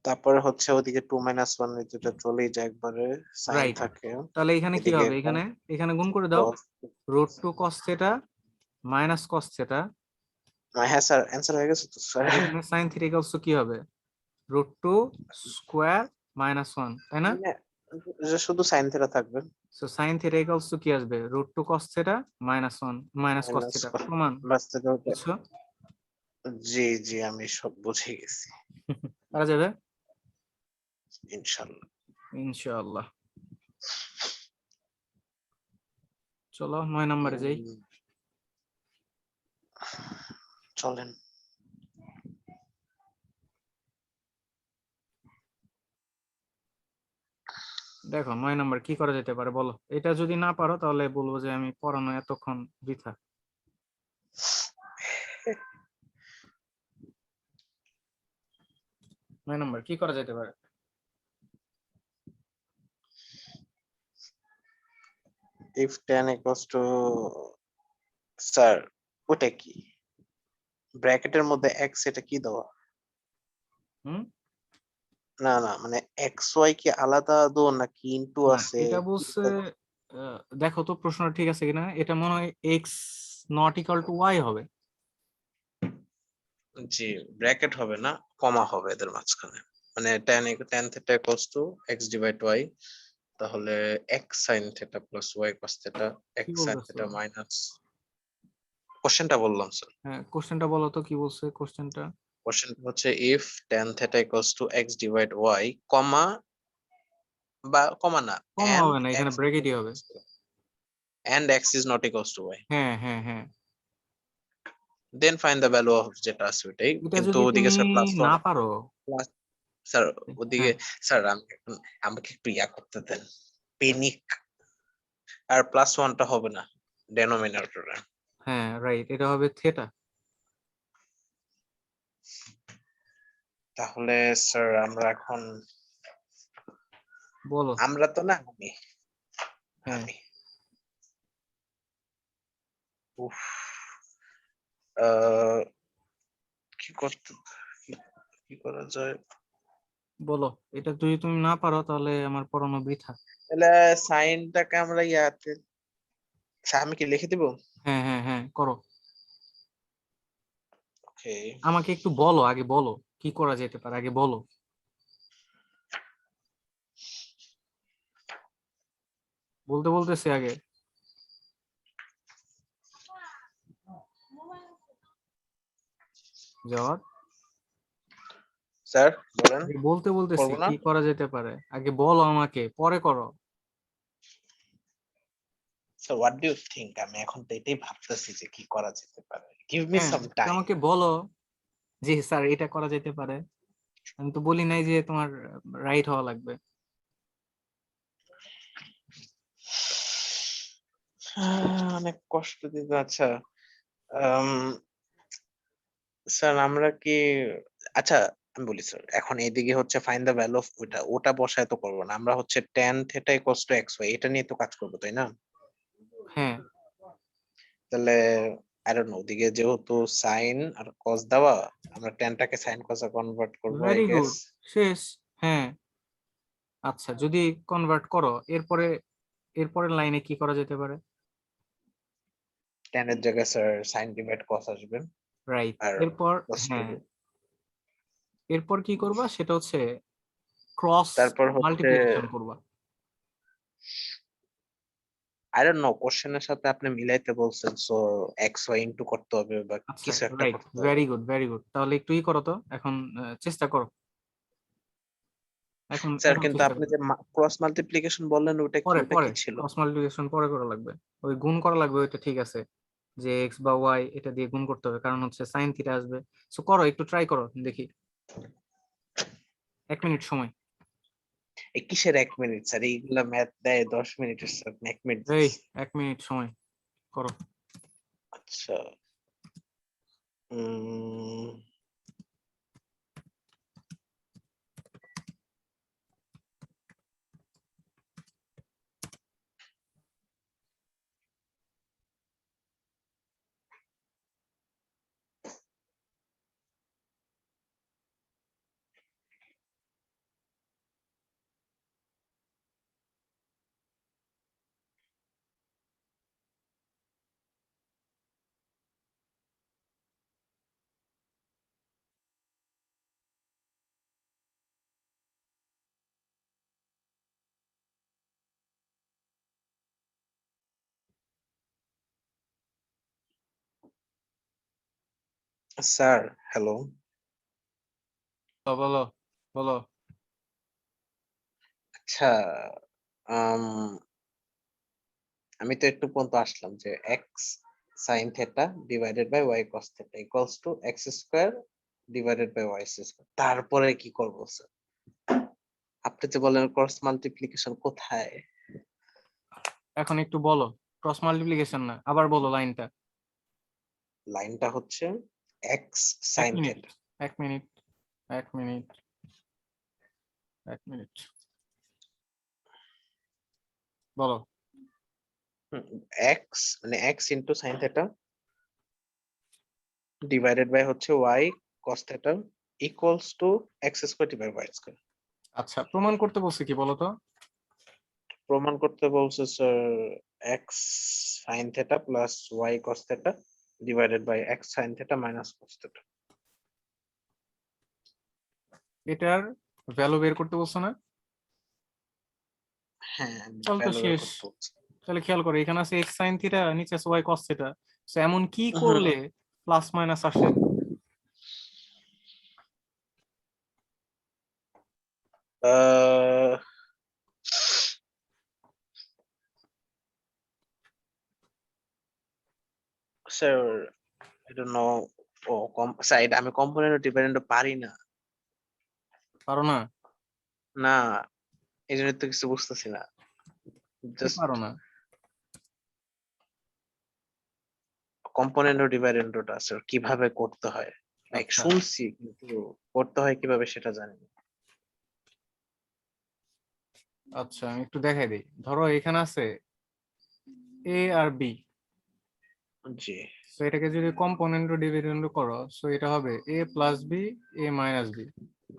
তারপরে হচ্ছে ওদিকে 2 - 1 যেটা চলেই যায় একবারে, সাইন রাইট। থাকে। তাহলে এখানে কি এদিকে হবে? এখানে এখানে গুণ করে দাও। cos। Root two cos theta minus cos theta, হ্যাঁ স্যার, অ্যান্সার হয়ে গেছে তো স্যার। আর এখানে সাইন থিটা ইকুয়ালস টু কি হবে? Root two square minus one, তাই না? মানে যে শুধু সাইন থিটা থাকবে। So sine theta equals to কি আসবে? Root two cos theta minus one minus cos minus theta, প্রমাণ। বাঁচতে দেওয়া। বুঝছো? জি, জি, আমি সব বুঝে গেছি। পারা যাবে ইনশাল্লাহ। ইনশাআল্লাহ। চলো 9 নম্বরে যাই। উম, চলেন। দেখো 9 নম্বর কি করা যেতে পারে বলো? এটা যদি না পারো তাহলে বলবো যে আমি পড়ানো এতক্ষণ বৃথা। 9 নম্বর কি করা যেতে পারে? if tan equals to, sir ওটা কি? ব্র্যাকেটের মধ্যে x, এটা কি দেওয়া? হুম। না, না, মানে এক্স ওয়াই কি আলাদা দেওয়া নাকি ইনটু না, আছে? এটা বলছে, দেখো তো প্রশ্নটা ঠিক আছে কিনা, এটা মনে হয় x not equal to y হবে। জি, ব্র্যাকেট হবে না, কমা হবে এদের মাঝখানে। মানে tan theta equals two x divide y, তাহলে x sin theta plus y cos theta, x কি sin বলতেছো? Theta minus. কোশ্চেনটা বললাম স্যার। হ্যাঁ, কোশ্চেনটা বলো তো কি বলছে কোশ্চেনটা? কোশ্চেনটা হচ্ছে if tan theta equals two x divide y, কমা, বা কমা না, কম and হবে না, x এখানে ব্র্যাকেটই হবে। is not equals to y, হ্যাঁ হ্যাঁ হ্যাঁ। then find the value of যেটা আছে ওইটাই। এটা কিন্তু যদি ওদিকে তুমি স্যার প্লাস না ওয়ান, পারো। প্লাস, স্যার ওদিকে, হ্যাঁ স্যার আমি এখন, আমাকে একটু ইয়া করতে দেন, পেনিক। আর প্লাস ওয়ানটা হবে না ডেনোমিনেটরে। হ্যাঁ, রাইট, এটা হবে থেটা। তাহলে স্যার আমরা এখন, বলো। আমরা তো না, আমি হ্যাঁ, আমি উফ, আহ, কি করতে, কি কি করা যায়? বলো। এটা যদি তুমি না পারো তাহলে আমার পড়ানো বৃথা। তাহলে সাইনটাকে আমরা ইয়াতে, আচ্ছা, আমি কি লিখে দিব? হ্যাঁ হ্যাঁ হ্যাঁ, করো। ওকে। আমাকে একটু বলো, আগে বলো কি করা যেতে পারে, আগে বলো। বলতেছি আগে। জওয়াদ, স্যার বলেন। আগে বলতেছি করবো না কি করা যেতে পারে, আগে বলো আমাকে, পরে করো। Sir, what do you think? আমি এখন তো এটাই ভাবতেছি যে কি করা যেতে পারে। গিভ মি হ্যাঁ, সাম তো টাইম। আমাকে বলো যে স্যার এটা করা যেতে পারে। আমি তো বলি নাই যে তোমার রাইট হওয়া লাগবে। অনেক কষ্ট দিতে। আচ্ছা, আম, স্যার আমরা কি, আচ্ছা আমি বলি স্যার, এখন এইদিকে হচ্ছে ফাইন্ড দ্য ভ্যালু অফ ওটা ওটা বসায় তো করবো না, আমরা হচ্ছে tan theta equals to x y এটা নিয়ে তো কাজ করবো, তাই না? হ্যাঁ, তাহলে আই ডোন্ট নো, ওদিকে যেহেতু সাইন আর কস দেওয়া, আমরা ট্যানটাকে সাইন কসে কনভার্ট করবো আই ভেরি গেস। গুড, শেষ। হ্যাঁ, আচ্ছা যদি কনভার্ট করো, এরপরের লাইনে কি করা যেতে পারে? ট্যানের জায়গায় স্যার সাইন ডিভাইড কস আসবে রাইট। আর এরপর cos হ্যাঁ, থাকবে। এরপর কি করবা সেটা হচ্ছে ক্রস তারপর হচ্ছে মাল্টিপ্লিকেশন করবা। আই ডোন্ট নো, কোশ্চেনের সাথে আপনি মিলাইতে বলছেন, সো এক্স ওয়াই ইনটু করতে হবে বা আচ্ছা, কিছু একটা রাইট, করতে হবে। Very good, very good. তাহলে একটু করো তো এখন, চেষ্টা করো। এখন স্যার এখন কিন্তু চেষ্টা আপনি করো। যে ক্রস মাল্টিপ্লিকেশন বললেন ওটা কি, পরে ওটা পরে কি ছিল? ক্রস মাল্টিপ্লিকেশন পরে করা লাগবে। ওই গুণ করা লাগবে, ওইটা ঠিক আছে, যে এক্স বা ওয়াই এটা দিয়ে গুণ করতে হবে, কারণ হচ্ছে সাইন থিটা আসবে। সো করো, একটু ট্রাই করো দেখি। 1 মিনিট সময়। এই কিসের 1 মিনিট স্যার? এইগুলা ম্যাথ দেয় 10 মিনিটের, স্যার আপনি 1 মিনিট এই দিচ্ছেন। 1 মিনিট সময়, করো। আচ্ছা, উম স্যার হ্যালো। তো বলো, বলো। আচ্ছা, আম, আমি তো একটু পর্যন্ত আসলাম যে x sine theta divided by y cos theta equals to x square divided by y square. তারপরে কি করবো স্যার? আপনি যে বলেন ক্রস মাল্টিপ্লিকেশন কোথায়? এখন একটু বলো, ক্রস মাল্টিপ্লিকেশন না, আবার বলো লাইনটা। লাইনটা হচ্ছে এক্স এক sine minute theta. 1 minute, 1 minute, 1 minute, বলো। এক্স মানে X into sine theta divided by হচ্ছে Y cos theta equals to x square divide Y square. আচ্ছা, প্রমাণ করতে বলছে কি বলো তো? প্রমাণ করতে বলছে sir x sine theta plus y cos theta divided by x sine theta minus cos theta. এটার ভ্যালু বের করতে বলছো না? হ্যাঁ, তাহলে তো ভ্যালু বের শেষ। করতে বলছে। তাহলে খেয়াল করো, এখানে আছে এক্স সাইন থিটা, নিচে আছে ওয়াই কস থিটা। সো এমন কি হুম, করলে প্লাস মাইনাস আসে? Ah, sir I don't know. ও কম স্যার, এটা আমি কম্পোনেন্ট ডিপেন্ডেন্ট পারি না। পারো না? না, এই জন্য তো কিছু বুঝতেছি না। কি জাস্ট পারো না? কম্পোনেন্ট ডিপেন্ডেন্টটা স্যার কিভাবে করতে হয়, লাইক আচ্ছা, শুনছি কিন্তু করতে হয় কিভাবে সেটা জানি না। আচ্ছা আমি একটু দেখাই দিই। ধরো এখানে আছে এ আর বি। জি। সো এটাকে যদি কম্পোনেন্ট ডিভিডেন্ড করো, সো এটা হবে এ প্লাস বি, এ মাইনাস বি।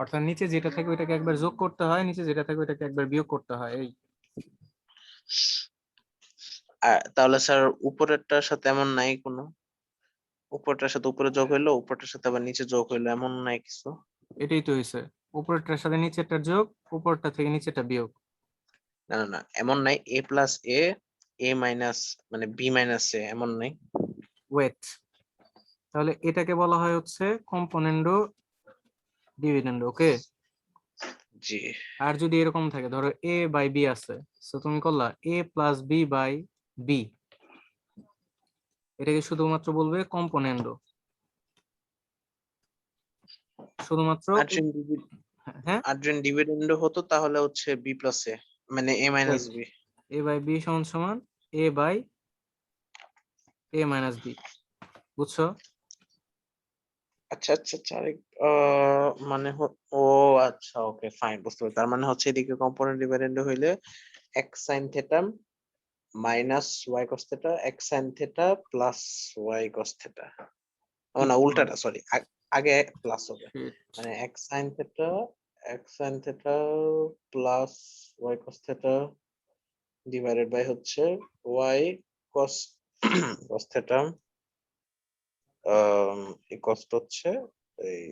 অর্থাৎ নিচে যেটা থাকে ওইটাকে একবার যোগ করতে হয়, নিচে যেটা থাকে ওইটাকে একবার বিয়োগ করতে হয়, এই। তাহলে স্যার উপরেরটার সাথে এমন নাই কোনো, উপরটার সাথে উপরে যোগ হইলো, উপরটার সাথে আবার নিচে যোগ হইলো, এমন নাই কিছু? এটাই তো হয়েছে, উপরেরটার সাথে নিচেরটার যোগ, উপরটা থেকে নিচেরটা বিয়োগ। না না না এমন নাই a প্লাস a মাইনাস মানে b মাইনাস a এমন নাই। ওয়েট, তাহলে এটাকে বলা হয় হচ্ছে কম্পোনেন্ডো ডিভিডেন্ডো। ওকে, জি আর যদি এরকম থাকে, ধরো এ বাই বি আছে, তো তুমি করলা এ প্লাস বি বাই বি, এটাকে শুধুমাত্র বলবে কম্পোনেন্ডো, শুধুমাত্র আর্জেন্ট হ্যাঁ, আর্জেন্ট ডিভিডেন্ড হতো তাহলে হচ্ছে b প্লাস a মানে a minus b। A by B সমান সমান A by A minus B, বুঝছো? আচ্ছা আচ্ছা আচ্ছা মানে ও আচ্ছা ওকে ফাইন বুঝতে পারছি। তার মানে হচ্ছে এদিকে কম্পোনেন্ট ডিভিডেন্ড হইলে x sin theta minus y cos theta x sin theta plus y cos theta. ও না উল্টাটা সরি, আগে প্লাস হবে মানে x sin theta plus y cos theta divided by হচ্ছে y cos cos থিটা এই কষ্ট হচ্ছে এই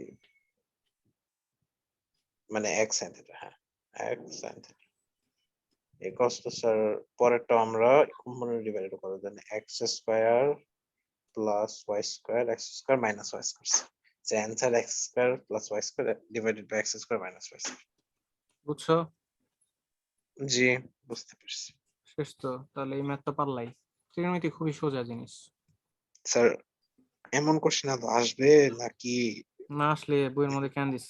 মানে x sin থিটা, হ্যাঁ x sin থিটা এই কষ্ট স্যার পরেরটা আমরা কম্পোনেন্ট ডিভাইডেড করে দেন x square plus y square x square minus y square. যে answer x square plus y square divided by x square minus y square. বুঝছো? জি বুঝতে পারছি শেষ তো, তাহলে এই ম্যাথটা পারলাই। ট্রিগোনোমেট্রি খুবই সোজা জিনিস, স্যার। এমন কোশ্চেন আদৌ আসবে নাকি? না আসলে বইয়ের মধ্যে কেন দিস?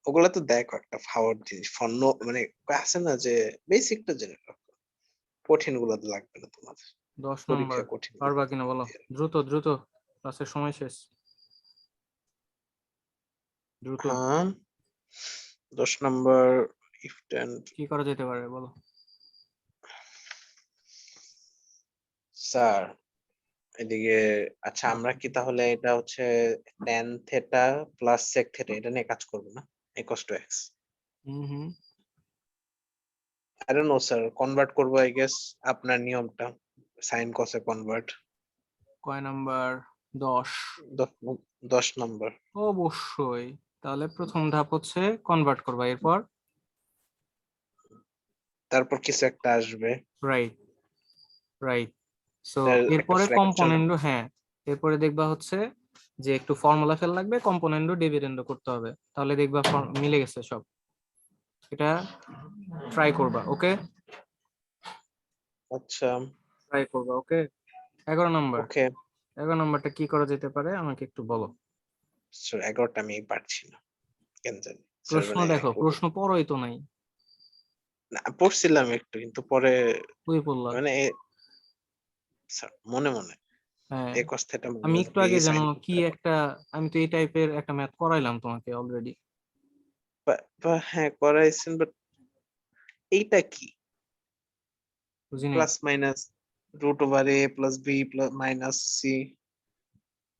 ওগুলা তো দেখো একটা ফাওয়ার জিনিস ফন্ন মানে আছে না যে বেসিকটা জেনে রাখো, কঠিন গুলো তো লাগবে না তোমাদের 10 নম্বর পরীক্ষায় কঠিন পারবা কিনা বলো, দ্রুত দ্রুত, ক্লাসের সময় শেষ, দ্রুত। হ্যাঁ 10 নম্বর ইফ টেন কি করা যেতে পারে বলো? স্যার এদিকে আচ্ছা আমরা কি তাহলে এটা হচ্ছে tan theta plus sec theta এটা নিয়ে কাজ করব না equals to x। Hmm hmm, I don't no sir convert করব আই গেস আপনার নিয়মটা sin cos এ কনভার্ট। কয় নাম্বার? 10। 10 নম্বর অবশ্যই, তাহলে প্রথম ধাপ হচ্ছে কনভার্ট করবা, এরপর তারপর কিছু একটা আসবে রাইট, রাইট। সো তার একটা এরপরে ফ্র্যাকচার। কম্পোনেন্ডো, হ্যাঁ, এরপরে দেখবা হচ্ছে যে একটু ফর্মুলা ফেল লাগবে, কম্পোনেন্ডো ডিভিডেন্ডো করতে হবে, তাহলে দেখবা মিলে গেছে সব। এটা ট্রাই করবা, ওকে? আচ্ছা ট্রাই করবা, ওকে? 11 নম্বর, ওকে 11 নম্বরটা কি করা যেতে পারে আমাকে একটু বলো। স্যার 11টা আমি পারছি না কেন জানি স্যার প্রশ্ন মানে দেখো, প্রশ্ন পড়োই তো নাই, না পড়ছিলাম একটু কিন্তু পরে বই পড়লা? মানে স্যার মনে মনে হ্যাঁ, এ cos থেটা আমি মাইনাস একটু বি আগে জানো sin কি থেটা একটা, আমি তো এই টাইপের একটা ম্যাথ করাইলাম তোমাকে অলরেডি। হ্যাঁ করাইছেন বাট এইটা কি বুঝি নাই? Plus minus root over a plus b plus minus c.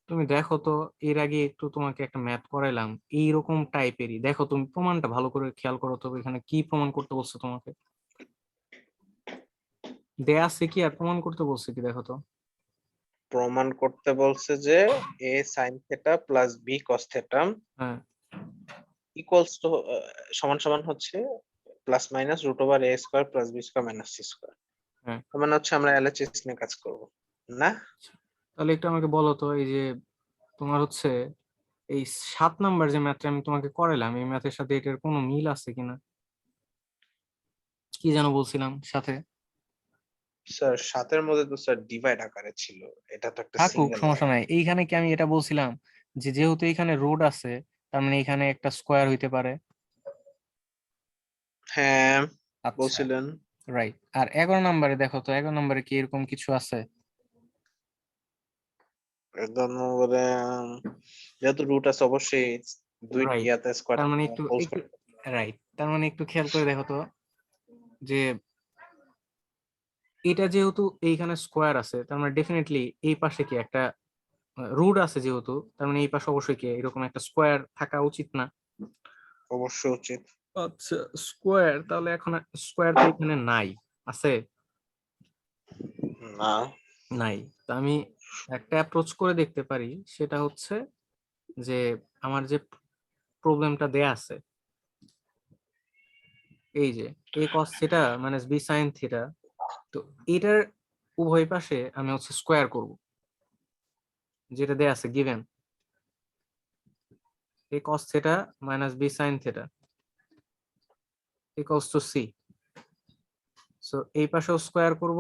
তুমি দেখো তো, এর আগে একটু তোমাকে একটা ম্যাথ করাইলাম এইরকম টাইপেরই, দেখো তুমি প্রমাণটা ভালো করে খেয়াল করো তো, এখানে কি প্রমাণ করতে বলছে তোমাকে, দেয়া আছে কি আর প্রমাণ করতে বলছে কি, দেখো তো। প্রমাণ করতে বলছে যে a sin theta plus B cos theta হ্যাঁ, ইকুয়ালস টু সমান সমান হচ্ছে plus minus root over a square plus b square minus c square. হ্যাঁ, তার মানে হচ্ছে আমরা এলএচএস নিয়ে কাজ করব না? তাহলে একটু আমাকে বলো তো, এই যে তোমার হচ্ছে এই 7 নাম্বার যে ম্যাথটা আমি তোমাকে করাইলাম, এই ম্যাথের সাথে এটার কোনো মিল আছে কিনা, কি যেন বলছিলাম সাথে? স্যার সাতের মধ্যে তো স্যার ডিভাইড আকারে ছিল, এটা তো একটা থাকুক, সিঙ্গেল সমস্যা লাইন। নাই, এইখানে কি আমি এটা বলছিলাম যে যেহেতু এখানে রোড আছে, তার মানে এখানে একটা স্কোয়ার হইতে পারে? হ্যাঁ আচ্ছা, বলছিলেন। রাইট। আর 11 নম্বরে দেখো তো, 11 নম্বরে কি এরকম কিছু আছে? একদম নম্বরে যেহেতু রুট আছে অবশ্যই দুই রাইট, ইয়াতে স্কয়ার তার মানে একটু হোল একটু স্কয়ার। রাইট, তার মানে একটু খেয়াল করে দেখো তো, যে এটা যেহেতু এইখানে স্কোয়ার আছে, তার মানে ডেফিনেটলি এই পাশে কি একটা রুট আছে, যেহেতু তার মানে এই পাশে অবশ্যই কি এরকম একটা স্কোয়ার থাকা উচিত না? অবশ্যই উচিত। আচ্ছা, স্কোয়ার, তাহলে এখন স্কোয়ার তো এখানে নাই, আছে? না নাই। তো আমি একটা অ্যাপ্রোচ করে দেখতে পারি, সেটা হচ্ছে যে আমার যে প্রবলেমটা দেয়া আছে, এই যে a cos theta minus b sin theta, তো এটার উভয় পাশে আমি হচ্ছে স্কোয়ার করব, যেটা দেয়া আছে given a cos theta minus b sin theta equals two c। So এই পাশেও স্কোয়ার করব,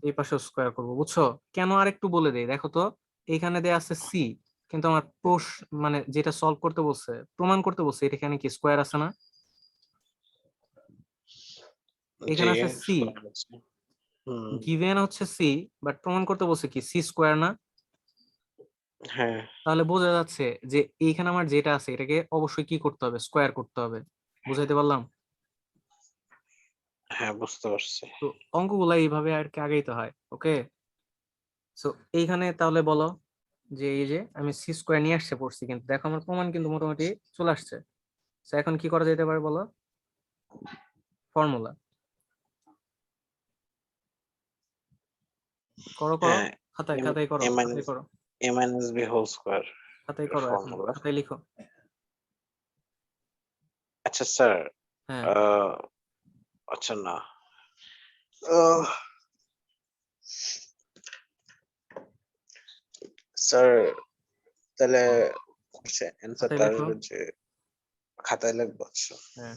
এই পাশেও স্কোয়ার করব, বুঝছো? কেন আরেকটু বলে দেই, দেখো তো এখানে দেয়া আছে c, কিন্তু আমার মানে যেটা সলভ করতে বলছে, প্রমাণ করতে বলছে, এখানে কি স্কোয়ার আছে না? জি এখানে আছে c, শোনা যাচ্ছে। হুম গিভেন হচ্ছে c, বাট প্রমাণ করতে বলছে কি c স্কোয়ার না? হ্যাঁ তাহলে বোঝা যাচ্ছে যে এইখানে আমার যেটা আছে এটাকে অবশ্যই কি করতে হবে, স্কোয়ার করতে হবে। বুঝাইতে পারলাম? হ্যাঁ বুঝতে পারছি। তো অঙ্কগুলা এইভাবে আর কি আগাইতে হয়। ওকে, সো এইখানে তাহলে বলো যে এই যে আমি সি স্কোয়ার নিয়ে আসছে পড়ছি, কিন্তু দেখো আমার প্রমাণ কিন্তু মোটামুটি চলে আসছে। তো এখন কি করা যেতে পারে বলো? ফর্মুলা করো করো, হ্যাঁ খাতায় এম খাতায় করো, এ খাতায় মাইনাস করো, এ মাইনাস বি হোল স্কোয়ার খাতায় করো, এখন ফর্মুলা। খাতায় লিখো। আচ্ছা স্যার, হ্যাঁ, আহ, আচ্ছা না, আহ, স্যার তাহলে খাতায় অ্যান্সারটা লেখো। আসবে যে খাতায় লিখবো। আচ্ছা হ্যাঁ,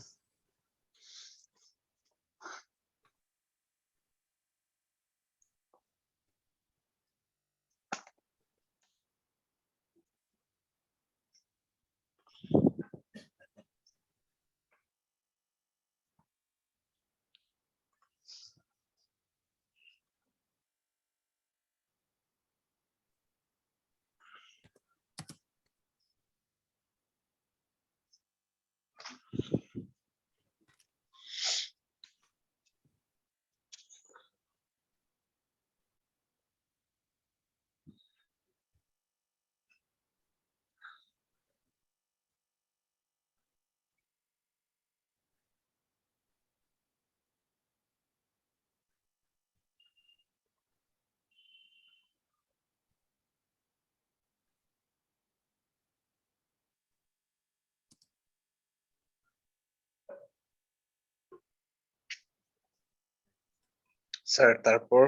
স্যার তারপর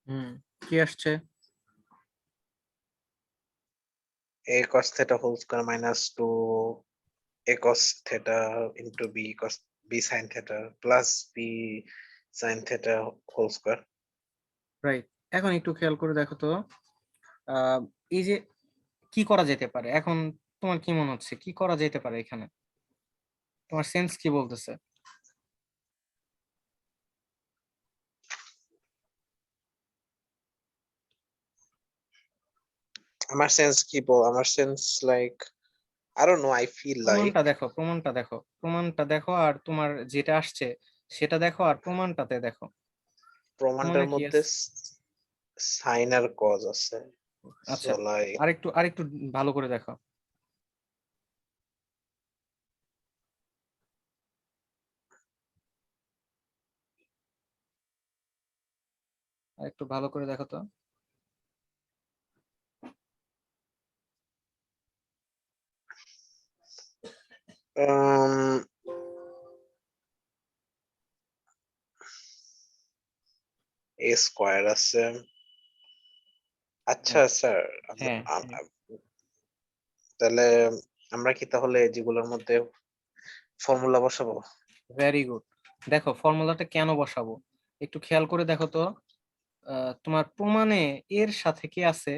হুম, কি আসছে? a cos theta whole square minus 2 a cos theta into b cos b sin theta plus b sin theta whole square. Right, এখন একটু খেয়াল করে দেখো তো, আহ এই যে কি করা যেতে পারে এখন, তোমার কি মনে হচ্ছে কি করা যেতে পারে এখানে? তোমার সেন্স কি বলতেছে? আমার sense like I don't know, I feel like প্রমাণটা দেখো, প্রমাণটা দেখো, প্রমাণটা দেখো, আর তোমার যেটা আসছে সেটা দেখো, আর প্রমাণটাতে দেখো প্রমাণটার প্রমাণে কি মধ্যে আছে। সাইন আর কজ আছে, সো আচ্ছা, লাইক আরেকটু আরেকটু ভালো করে দেখো, আরেকটু ভালো করে দেখো তো। এ স্কোয়ার আছে। আচ্ছা হ্যাঁ, স্যার, হ্যাঁ, হ্যাঁ, তাহলে আমরা কি তাহলে যেগুলোর মধ্যে ফর্মুলা বসাবো? Very good. দেখো ফর্মুলাটা কেন বসাবো একটু খেয়াল করে দেখো তো, তোমার প্রমাণে এর সাথে কি আছে?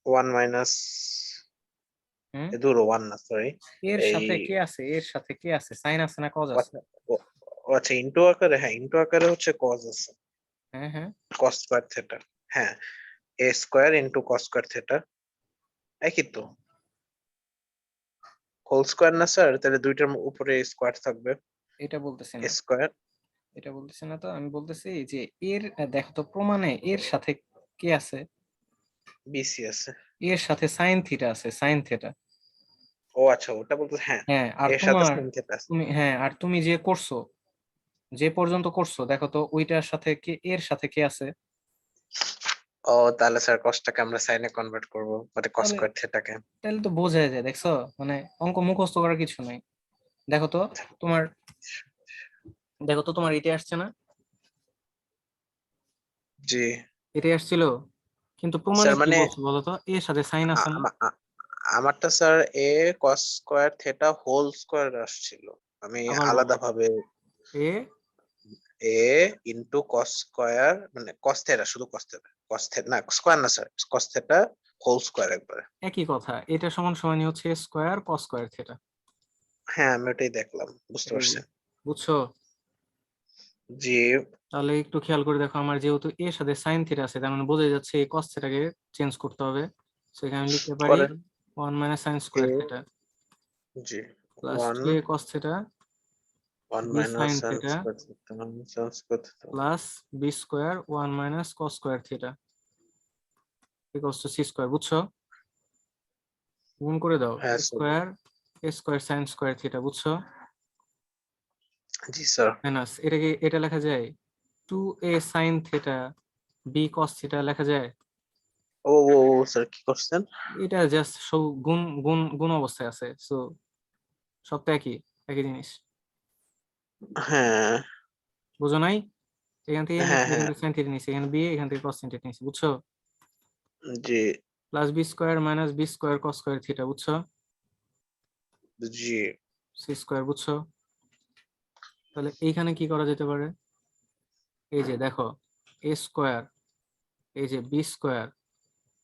1 মাইনাস হুম, দূর 1 না সরি, এর এই সাথে কি আছে, এর সাথে কি আছে, সাইন আছে না কজ আছে? আচ্ছা, আচ্ছা ইন্টু আকারে, হ্যাঁ ইন্টু আকারে হচ্ছে কজ আছে, হ্যাঁ, হ্যাঁ, কস স্কোয়ার থেটা। হ্যাঁ, a square into cos square theta একই তো, হোল স্কোয়ার না স্যার? তাহলে দুইটার উপরে স্কোয়ার থাকবে, এটা বলতেছি এ না, স্কোয়ার এটা বলতেছি না, তো আমি বলতেছি যে এর দেখো তো প্রমাণে এর সাথে কি আছে? বিসি আছে। এর সাথে সাইন থিটা আছে, সাইন থিটা। ও আচ্ছা ওটা বলতে, হ্যাঁ হ্যাঁ, আর এর সাথে তোমার, সাইন থেটা আছে। তুমি হ্যাঁ, আর তুমি যে করছো, যে পর্যন্ত করছো দেখো তো ওইটার সাথে কি, এর সাথে কি আছে? ও তাহলে স্যার কসটাকে আমরা সাইনে কনভার্ট করবো, মানে কস তাহলে স্কোয়ার থেটাকে। তাহলে তো বোঝাই যায়, দেখছো? মানে অঙ্ক মুখস্থ করার কিছু নাই। দেখো তো তোমার এটা আসছে না? জি এটাই আসছিল, কিন্তু প্রমাণে স্যার, কি মানে বলছো বলো তো? এর সাথে সাইন আছে না? আমারটা sir a cos square theta whole square আসছিল। আমি আবার বলো, আলাদাভাবে এ এ ইন্টু কস স্কয়ার, মানে কস থেটা, শুধু কস থেটা, কস থেটা না, স্কয়ার না sir, cos theta whole square একবারে। একই কথা, এটা সমান সমানই হচ্ছে স্কোয়ার কস স্কোয়ার থিটা। হ্যাঁ আমি ওটাই দেখলাম, বুঝতে এটাই পারছি। বুঝছো? জি তাহলে একটু খেয়াল করে দেখো, আমার যেহেতু এর সাথে সাইন থিটা আছে, তার মানে বোঝা যাচ্ছে এই কস থিটাকে চেঞ্জ করতে হবে। সেখানে আমি লিখতে পারি করেন। 1 মাইনাস সাইন এ স্কোয়ার থিটা জি plus one 2a cos theta one b minus sin sine theta square theta sine square theta. Plus b square 1 minus cos square theta equals two c square. বুঝছো? গুণ করে দাও, হ্যাঁ sir. Square sine square theta. বুঝছো? জি sir. Minus এটা লেখা যায় 2a sin theta b cos theta লেখা যায়। ও ও ও, স্যার কি করছেন? এটা জাস্ট সব গুণ গুণ গুণ অবস্থায় আছে, সো সব তো একই জিনিস। হ্যাঁ বুঝো নাই? এখান থেকে হ্যাঁ নিচে, এখান হ্যাঁ থেকে সাইন থিটা নিচে, এখানে বি, এখান থেকে cos থিটা নিচে। বুঝছো? জি plus b square minus B square cos square theta. বুঝছো? জি সি স্কোয়ার। বুঝছো? তাহলে এইখানে কি করা যেতে পারে? এই যে দেখো, এ স্কোয়ার, এই যে বি স্কোয়ার,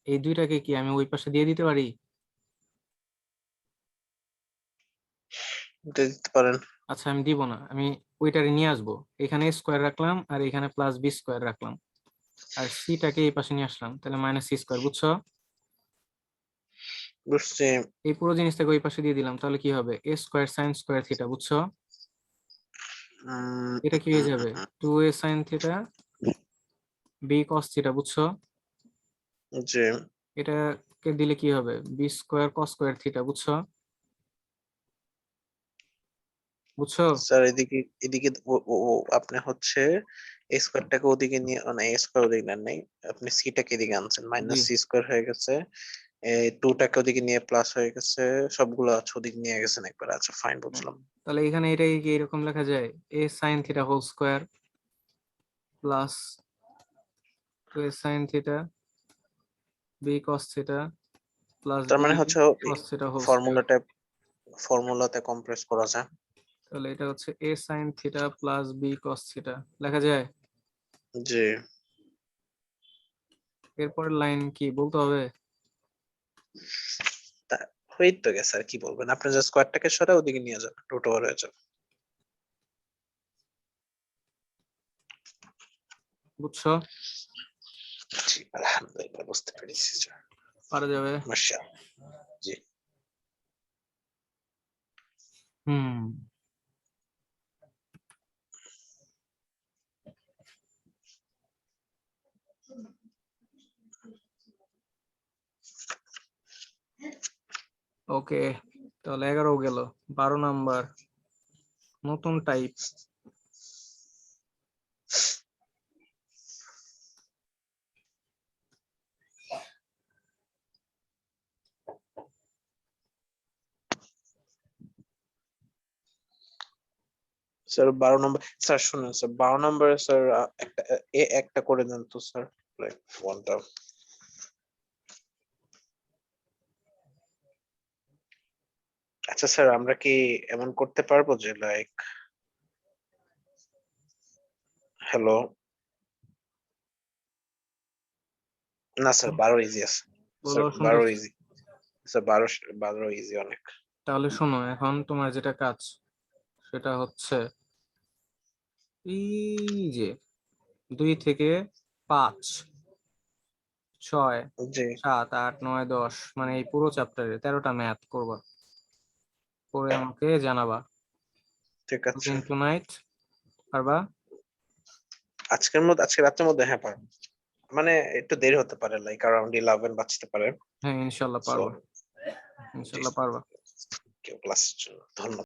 এই দুইটাকে কি আমি ওই পাশে দিয়ে দিতে পারি? এটা দিতে পারেন। আচ্ছা, আমি দিব না, আমি ওইটারে নিয়ে আসবো। এখানে স্কোয়ার রাখলাম আর এখানে প্লাস বি স্কোয়ার রাখলাম, আর সিটাকে এই পাশে নিয়ে আসলাম, তাহলে মাইনাস সি স্কোয়ার। বুঝছো? বুঝছি। এই পুরো জিনিসটাকে ওই পাশে দিয়ে দিলাম, তাহলে কি হবে? A square sine square theta. বুঝছো? উম, এটা কি হয়ে যাবে? 2a sine theta B cos theta. বুঝছো? জি এটাকে দিলে কি হবে? B square cos square theta. বুঝছো? বুঝছো? স্যার, এদিকে এদিকে আপনি হচ্ছে এ স্কোয়ারটাকে ওদিকে নিয়ে, মানে এ স্কোয়ার ওদিকে নেন নাই, আপনি সিটাকে এদিকে আনছেন, জি। মাইনাস সি স্কোয়ার হয়ে গেছে। এই টুটাকে ওদিকে নিয়ে প্লাস হয়ে গেছে, সবগুলো আছে ওদিকে নিয়ে গেছেন একবার। আচ্ছা ফাইন, হ্যাঁ। বুঝলাম। তাহলে এখানে এটাই কি এরকম লেখা যায়? A sine theta whole square plus 2a sine theta B cos theta plus তার বি মানে হচ্ছে কস থিটা হোল স্কোয়ার। ফর্মুলাটা ফর্মুলাতে কম্প্রেস করা যায়। তাহলে এটা হচ্ছে a sine theta plus b cos theta লেখা যায়। জি এরপরের লাইন কি বলতে হবে? হয়েই তো গেছে, আর কি বলবেন? আপনি যে স্কোয়ারটাকে সরা ওদিকে নিয়ে যান, রুট ওভার হয়ে যাবে। বুঝছো? জি আলহামদুলিল্লাহ, বুঝতে পেরেছি স্যার। পারা যাবে। মাশাআল্লাহ। জি হুম। ওকে, তাহলে 11 গেল। 12 নাম্বার, নতুন টাইপ। স্যার 12 নম্বর, স্যার শুনুন স্যার, 12 নম্বরে স্যার একটা একটা করে দেন তো স্যার, লাইক ওয়ানটা। আচ্ছা স্যার, আমরা কি এমন করতে পারবো যে লাইক, হ্যালো, না স্যার 12 ইজি আছে। স্যার বলো, 12 শুনতেছি। ইজি। স্যার 12, 12 ইজি অনেক। তাহলে শোনো, এখন তোমার যেটা কাজ সেটা হচ্ছে এই যে 2 থেকে 5, 6, জি 7, 8, 9, 10, মানে এই পুরো চ্যাপ্টারে 13টা ম্যাথ করবা, করে আমাকে জানাবা। ঠিক আছে। দিন টু নাইট পারবা? আজকে রাতের মধ্যে হ্যাঁ পারবো। মানে একটু দেরি হতে পারে, লাইক অ্যারাউন্ড 11 বাজতে পারে। হ্যাঁ, ইনশাল্লাহ সো পারবা, ইনশাল্লাহ পারবা। কেউ ক্লাসের জন্য ধন্যবাদ।